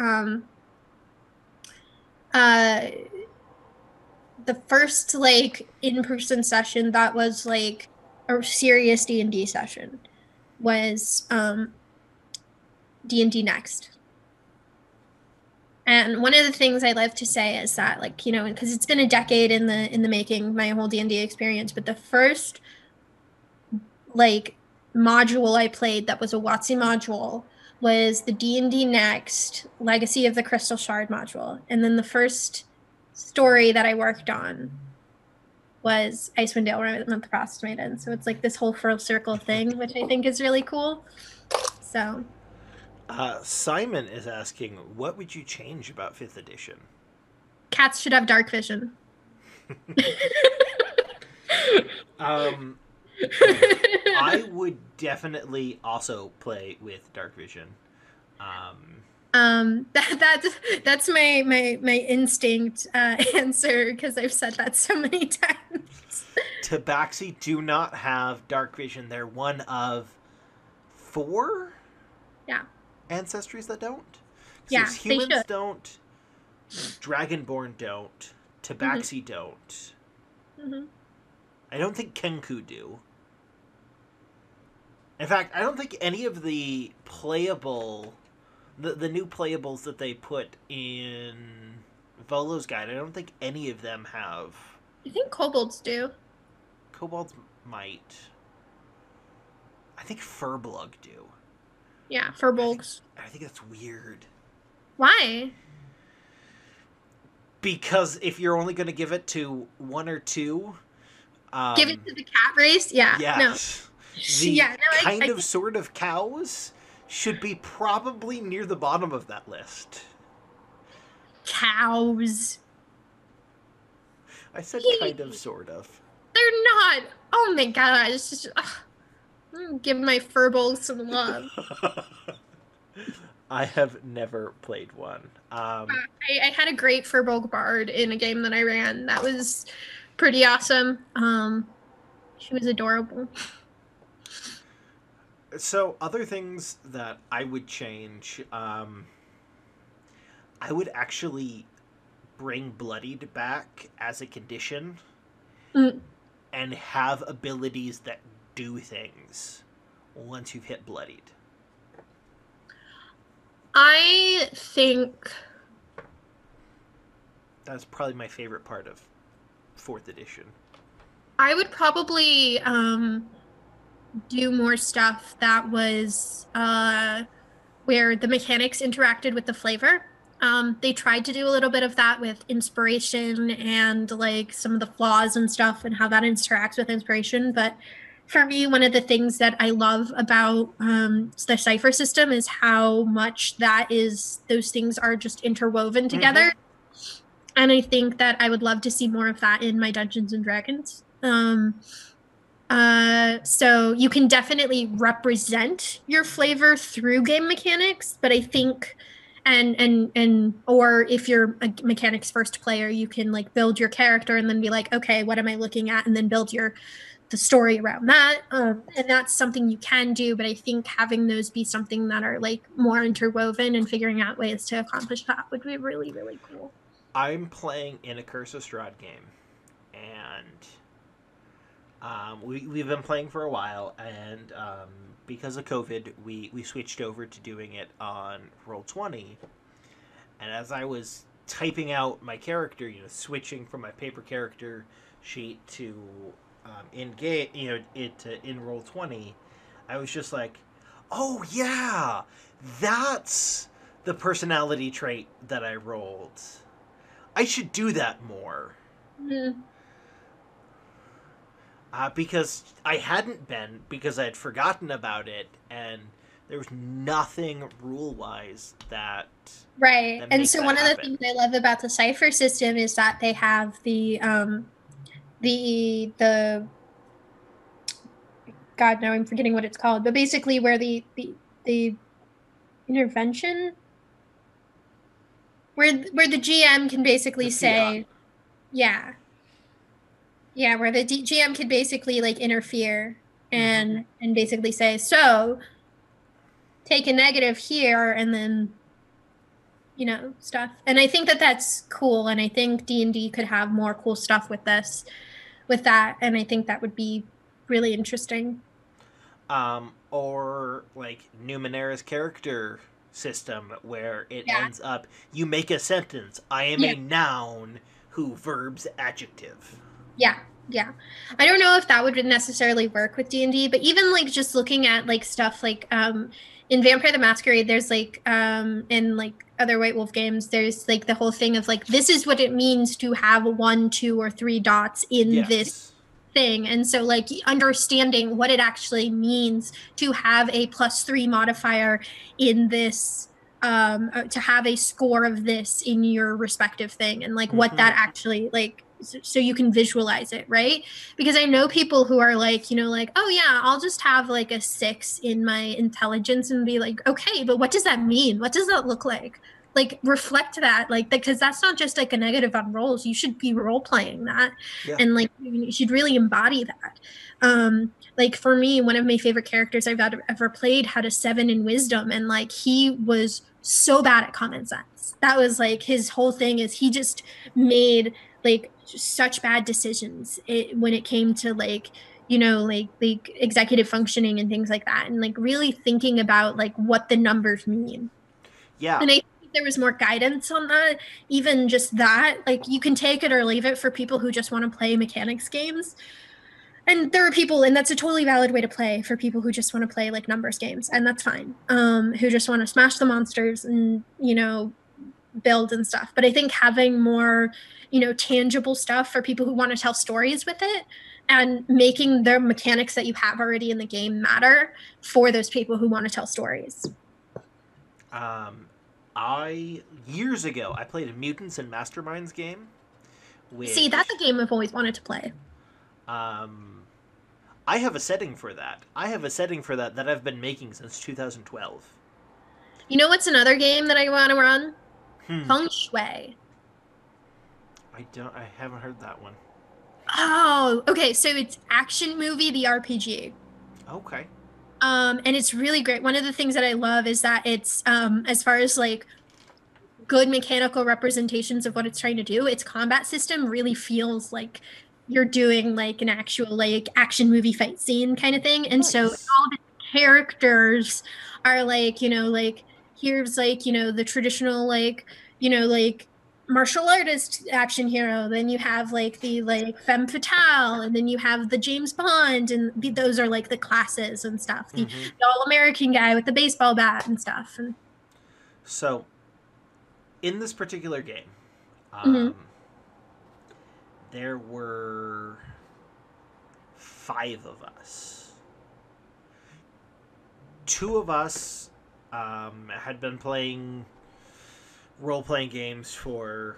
uh the first like in-person session that was like a serious D&D session was D&D Next. And one of the things I love to say is that, like, you know, because it's been a decade in the making, my whole D&D experience, but the first like module I played that was a WotC module was the D&D Next Legacy of the Crystal Shard module. And then the first story that I worked on was Icewind Dale with the Frost Maiden. So it's like this whole full circle thing, which I think is really cool. So
Simon is asking, what would you change about 5th edition?
cats should have dark vision.
Um, I would definitely also play with Dark Vision. Um,
That's my instinct answer because I've said that so many times.
Tabaxi do not have Dark Vision. They're one of 4
Yeah,
ancestries that don't. So
yeah,
there's
they
humans
should.
don't, Dragonborn don't,
Hmm.
Tabaxi don't.
Hmm.
I don't think Kenku do. In fact, I don't think any of the playable, the new playables that they put in Volo's guide, I don't think any of them have.
I think kobolds do.
Kobolds might. I think Furblug do.
Yeah,
I think
furbolgs.
I think that's weird.
Why?
Because if you're only going to give it to one or two,
Give it
um,
to the cat race? Yeah, no.
yes, the
Yeah, no,
kind
I
of sort of cows should be probably near the bottom of that list.
cows.
I said kind of sort of.
They're not. Oh my gosh. It's just, give my furbolgs some love.
I have never played one.
I had a great furbolg bard in a game that I ran. That was pretty awesome. She was adorable.
So other things that I would change, I would actually bring Bloodied back as a condition
Mm,
and have abilities that do things once you've hit Bloodied.
I think
That's probably my favorite part of 4th edition.
I would probably do more stuff that was where the mechanics interacted with the flavor. They tried to do a little bit of that with inspiration and like some of the flaws and stuff and how that interacts with inspiration, but for me, one of the things that I love about the cipher system is how much those things are just interwoven
Mm-hmm.
together. And I think that I would love to see more of that in my Dungeons and Dragons. So you can definitely represent your flavor through game mechanics, but I think or if you're a mechanics first player, you can like build your character and then be like, okay, what am I looking at? And then build the story around that. And that's something you can do, but I think having those be something that are like more interwoven and figuring out ways to accomplish that would be really, really cool.
I'm playing in a Curse of Strahd game, and we've been playing for a while, and because of COVID, we switched over to doing it on Roll20. And as I was typing out my character, switching from my paper character sheet to in game, in Roll20, I was just like, oh yeah, that's the personality trait that I rolled. I should do that more.
Mm-hmm.
Because I hadn't been, because I had forgotten about it, and there was nothing rule wise
Right.
that
And
makes
so
that
one of the
happen.
things I love about the cipher system is that they have the God, now I'm forgetting what it's called, but basically where the intervention where the GM can
The
basically
fiat.
say, yeah, yeah, where the GM could basically like interfere
Mm-hmm.
and basically say, so take a negative here and then stuff. And I think that that's cool, and I think D&D could have more cool stuff with that, and I think that would be really interesting.
Or like Numenera's character system, where it
Yeah.
ends up you make a sentence. I am
Yeah.
a noun who verbs adjective.
Yeah. Yeah. I don't know if that would necessarily work with D&D, but even like just looking at like stuff like in Vampire the Masquerade, there's like in like other White Wolf games, there's like the whole thing of like this is what it means to have one, two, or three dots in this
Yes.
thing. And so like understanding what it actually means to have a +3 modifier in this to have a score of this in your respective thing and like what
Mm-hmm.
that actually like so you can visualize it, right? Because I know people who are like, like, oh yeah, I'll just have like a 6 in my intelligence and be like, okay, but what does that mean? What does that look like? Like reflect that, like because that's not just like a negative on rolls. You should be role playing that,
Yeah.
and like you should really embody that. Like for me, one of my favorite characters I've ever played had a 7 in wisdom, and like he was so bad at common sense. That was like his whole thing is he just made like such bad decisions when it came to like like executive functioning and things like that, and like really thinking about like what the numbers mean.
Yeah.
And I think there was more guidance on that. Even just that, like you can take it or leave it for people who just want to play mechanics games. And there are people, and that's a totally valid way to play for people who just want to play like numbers games, and that's fine. Who just want to smash the monsters and build and stuff. But I think having more, tangible stuff for people who want to tell stories with it and making the mechanics that you have already in the game matter for those people who want to tell stories.
Um, I years ago I played a Mutants and Masterminds game,
See, that's
which
a game I've always wanted to play.
um, I have a setting for that. I have a setting for that I've been making since 2012.
You know what's another game that I want to run?
Hmm.
Feng Shui.
I haven't heard that one.
Oh, okay. So it's Action Movie the RPG.
Okay.
And it's really great. One of the things that I love is that it's as far as like good mechanical representations of what it's trying to do, its combat system really feels like you're doing like an actual like action movie fight scene kind of thing. And so
Nice.
all the characters are like, like here's like, the traditional like martial artist action hero. Then you have like the like femme fatale, and then you have the James Bond, and those are like the classes and stuff.
Mm-hmm.
The all American guy with the baseball bat and stuff. And
So in this particular game,
mhm.
um, there were 5 of us. 2 of us had been playing role playing games for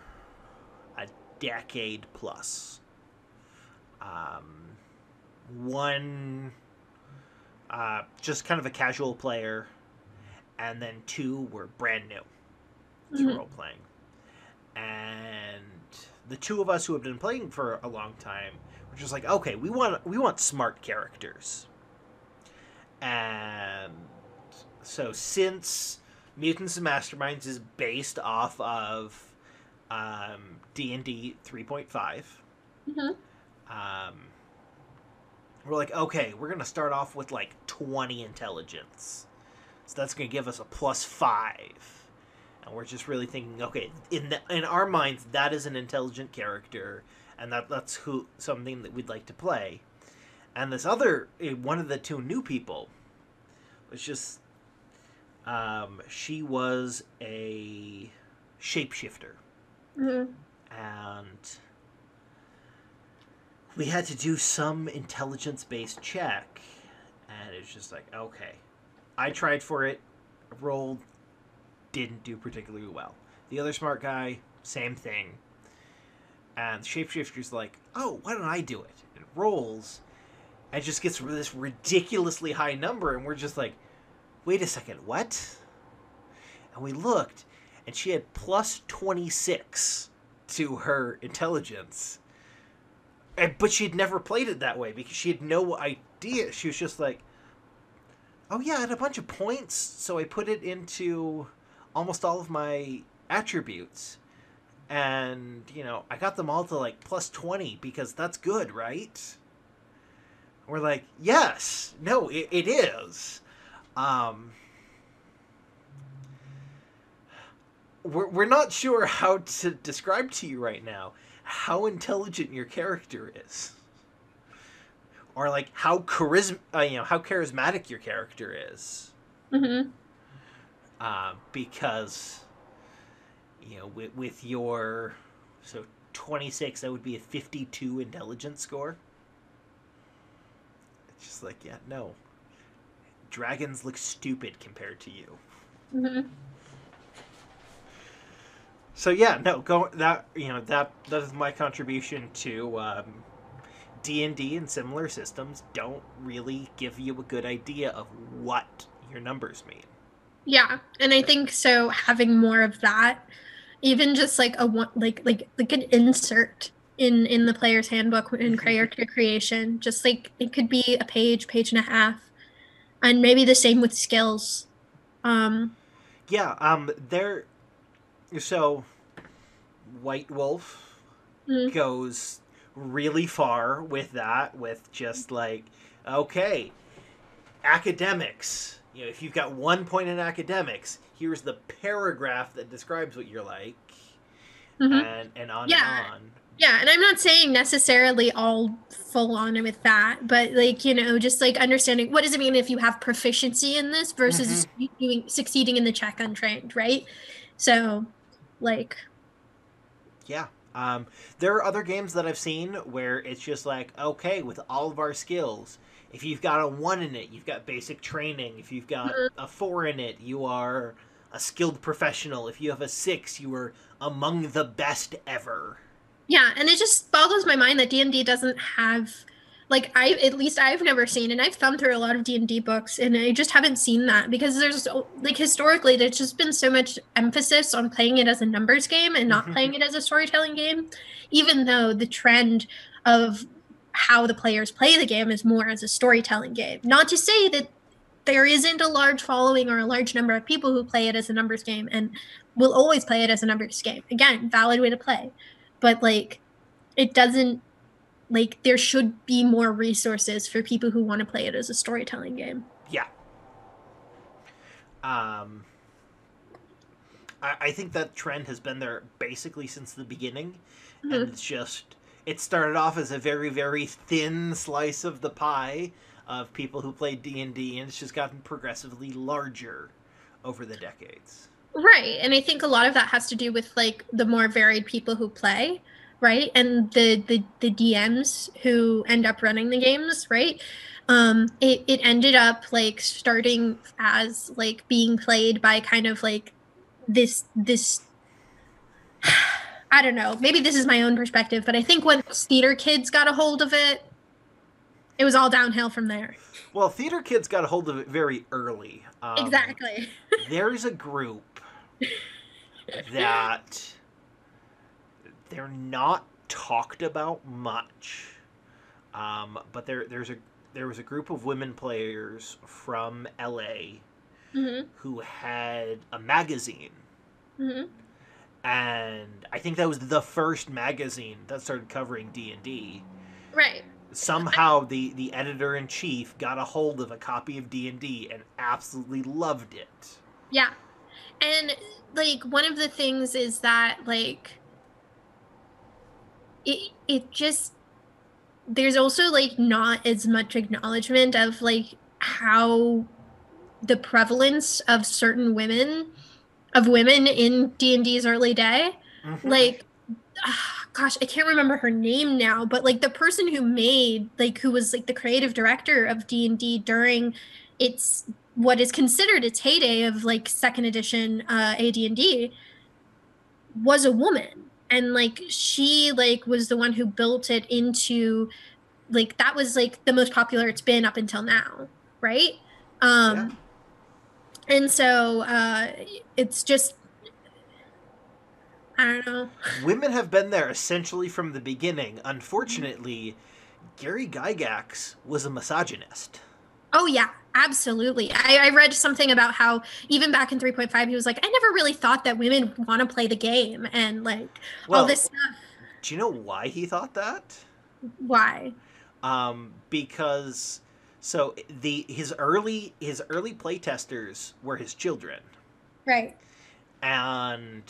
a decade plus. One just kind of a casual player, and then 2 were brand new to
Mm-hmm.
role playing. And the 2 of us who have been playing for a long time were just like, okay, we want smart characters. And so since Mutants and Masterminds is based off of D&D 3.5,
Mm-hmm.
um, we're like, okay, we're going to start off with like 20 intelligence. So that's going to give us a +5. And we're just really thinking, okay, in our minds, that is an intelligent character, and that's something that we'd like to play. And this other one of the 2 new people was just she was a shapeshifter,
Mm-hmm.
and we had to do some intelligence based check, and it's just like, okay, I tried for it, rolled, didn't do particularly well. The other smart guy, same thing. And the shapeshifter's like, oh, why don't I do it? It rolls and just gets this ridiculously high number, and we're just like, wait a second, what? And we looked, and she had +26 to her intelligence. But she'd never played it that way because she had no idea. She was just like, oh yeah, I had a bunch of points, so I put it into almost all of my attributes. And, I got them all to like +20 because that's good, right? We're like, yes, no, it is. Um, we're not sure how to describe to you right now how intelligent your character is, or like how how charismatic your character is,
Mm-hmm.
because with your 26, that would be a 52 intelligence score. It's just like, yeah, no, dragons look stupid compared to you.
Mm-hmm.
So yeah, no, go that that is my contribution to D&D and similar systems. Don't really give you a good idea of what your numbers mean.
Yeah, and I think so having more of that, even just like a one like an insert in the player's handbook in character creation, just like it could be a page, page and a half, and maybe the same with skills. Um,
Yeah, there. So White Wolf
mm,
goes really far with that, with just like, okay, academics. If you've got 1 point in academics, here's the paragraph that describes what you're like,
mhm.
and on and
Yeah,
on.
yeah, and I'm not saying necessarily all full on with that, but like, just like understanding what does it mean if you have proficiency in this
Mm-hmm.
versus doing succeeding in the check untrained, right? So, like,
Yeah. There are other games that I've seen where it's just like, okay, with all of our skills, if you've got a 1 in it, you've got basic training. If you've got
mhm.
a 4 in it, you are a skilled professional. If you have a 6, you are among the best ever.
Yeah, and it just boggles my mind that D&D doesn't have like I at least I've never seen and I've thumbed through a lot of D&D books and I just haven't seen that because there's like historically there's just been so much emphasis on playing it as a numbers game and not playing it as a storytelling game, even though the trend of how the players play the game is more as a storytelling game. Not to say that there isn't a large following or a large number of people who play it as a numbers game and will always play it as a numbers game. Again, valid way to play, but like it doesn't like there should be more resources for people who want to play it as a storytelling game.
Yeah. Um, I think that trend has been there basically since the beginning, and
Mhm.
it started off as a very, very thin slice of the pie of people who played D&D, and it's just gotten progressively larger over the decades.
Right. And I think a lot of that has to do with like the more varied people who play. right? And the DMs who end up running the games, right? It ended up like starting as like being played by kind of like this I don't know, maybe this is my own perspective, but I think once theater kids got a hold of it was all downhill from there.
Well, theater kids got a hold of it very early.
Exactly.
There's a group that they're not talked about much, but there was a group of women players from LA
Hmm.
who had a magazine,
Hmm.
and I think that was the first magazine that started covering D&D.
Right.
Somehow the editor in chief got a hold of a copy of D&D and absolutely loved it.
Yeah. And like one of the things is that like it just there's also like not as much acknowledgement of like how the prevalence of certain women in D&D's early day.
Mm-hmm.
Like gosh, I can't remember her name now, but like the person who made like who was like the creative director of D&D during its what is considered its heyday of like second edition AD&D was a woman. And like she like was the one who built it into like that was like the most popular it's been up until now, right?
Yeah.
Um and so it's just I don't know.
Women have been there essentially from the beginning. Unfortunately, Gary Gygax was a misogynist.
Oh yeah, absolutely. I read something about how even back in 3.5 he was like I never really thought that women want to play the game and like all
Well,
this stuff.
do you know why he thought that?
Why?
Because the his early playtesters were his children,
Right.
and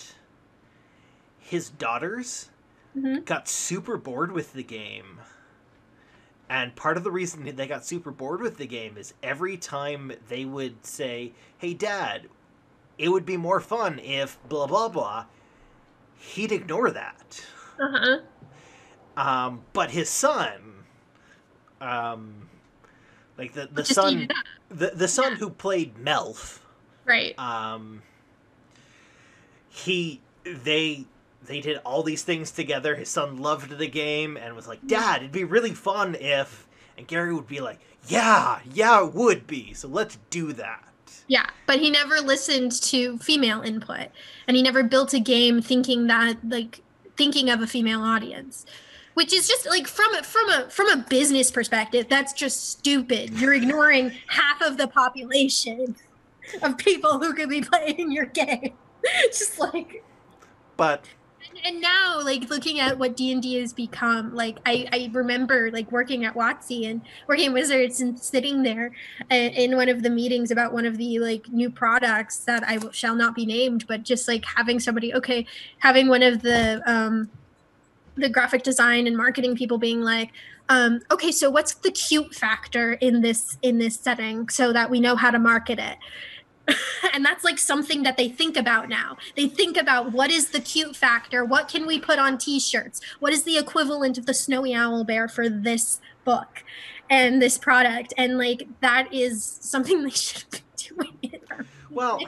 his daughters
Hmm.
got super bored with the game. And part of the reason they got super bored with the game is every time they would say, "Hey, Dad, it would be more fun if blah blah blah," he'd ignore that.
Uh-huh.
But his son, um, like the
Just eat it
son,
up.
the
Yeah.
son who played Melf,
Right.
um, he they did all these things together. His son loved the game and was like, "Dad, it'd be really fun if," and Gary would be like, "Yeah, yeah, it would be. So let's do that."
Yeah, but he never listened to female input and he never built a game thinking that like thinking of a female audience, which is just like from a business perspective, that's just stupid. You're ignoring half of the population of people who could be playing your game. Just like
But
and now like looking at what D&D has become, like I remember like working at WotC and working at Wizards and sitting there in one of the meetings about one of the like new products that shall not be named, but just like having somebody okay, having one of the graphic design and marketing people being like okay, so what's the cute factor in this setting so that we know how to market it. And that's like something that they think about now. They think about what is the cute factor? What can we put on t-shirts? What is the equivalent of the snowy owl bear for this book and this product? And like that is something they should be doing it.
well,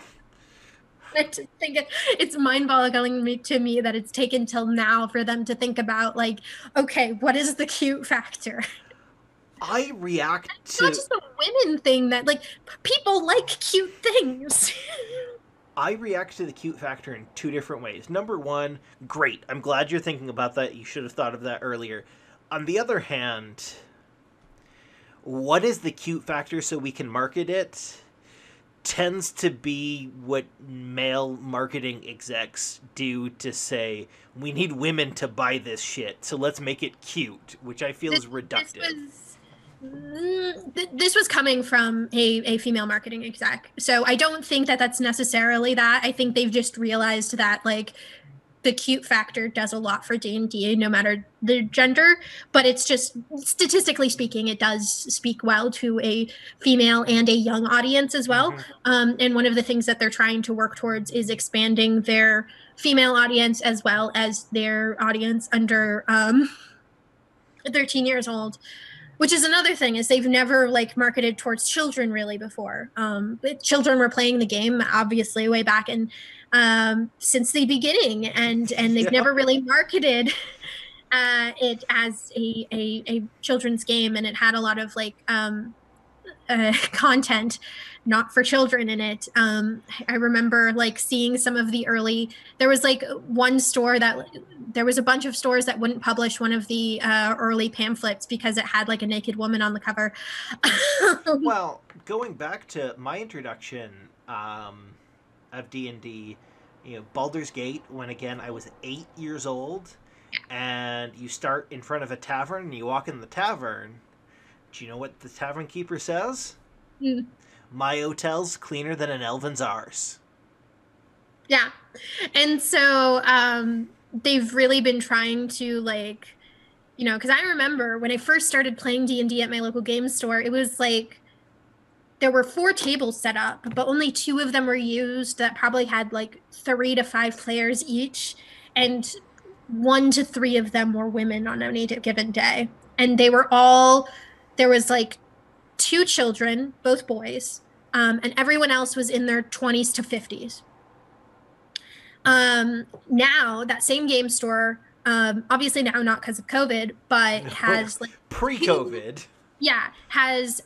I just think it's mind-boggling to me that it's taken till now for them to think about like, okay, what is the cute factor?
I react
It's not
to
just a women thing that like people like cute things.
I react to the cute factor in two different ways. Number one, great. I'm glad you're thinking about that. You should have thought of that earlier. On the other hand, what is the cute factor so we can market it tends to be what male marketing execs do to say, we need women to buy this shit, so let's make it cute, which I feel
this
is
this
reductive.
was this was coming from a female marketing exec. So I don't think that that's necessarily that. I think they've just realized that like the cute factor does a lot for D&D, no matter the gender, but it's just statistically speaking, it does speak well to a female and a young audience as well.
Mm-hmm.
And one of the things that they're trying to work towards is expanding their female audience as well as their audience under 13 years old, which is another thing is they've never like marketed towards children really before. Children were playing the game obviously way back in since the beginning, and they've
Yeah.
never really marketed it as a children's game, and it had a lot of like content not for children in it. I remember like seeing some of the early. There was like one store that there was a bunch of stores that wouldn't publish one of the early pamphlets because it had like a naked woman on the cover.
Well, going back to my introduction of D&D, Baldur's Gate, when again I was 8 years old, and you start in front of a tavern and you walk in the tavern. Do you know what the tavern keeper says?
Mm.
My hotel's cleaner than an elven's arse.
Yeah. And so they've really been trying to like, because I remember when I first started playing D&D at my local game store, it was like there were 4 tables set up, but only 2 of them were used that probably had like 3 to 5 players each. And 1 to 3 of them were women on any given day. And they were all, there was like 2 children, both boys, and everyone else was in their 20s to 50s. Now that same game store, obviously now not because of COVID, but
No,
has like
pre-COVID.
yeah, has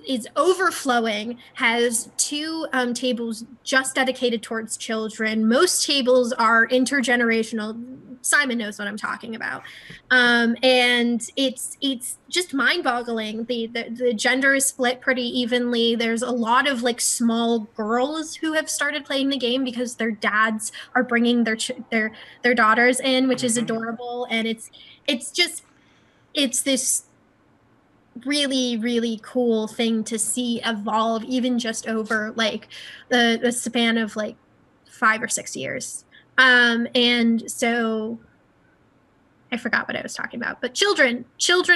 is overflowing, has 2 tables just dedicated towards children. Most tables are intergenerational. Simon knows what I'm talking about. And it's just mind-boggling. The gender is split pretty evenly. There's a lot of like small girls who have started playing the game because their dads are bringing their daughters in, which is
Mm-hmm.
adorable. And it's this really really cool thing to see evolve even just over like the span of like 5 or 6 years. And so I forgot what I was talking about, but children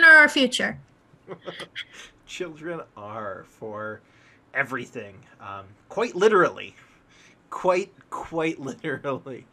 are our future.
Children are for everything, quite literally, quite literally.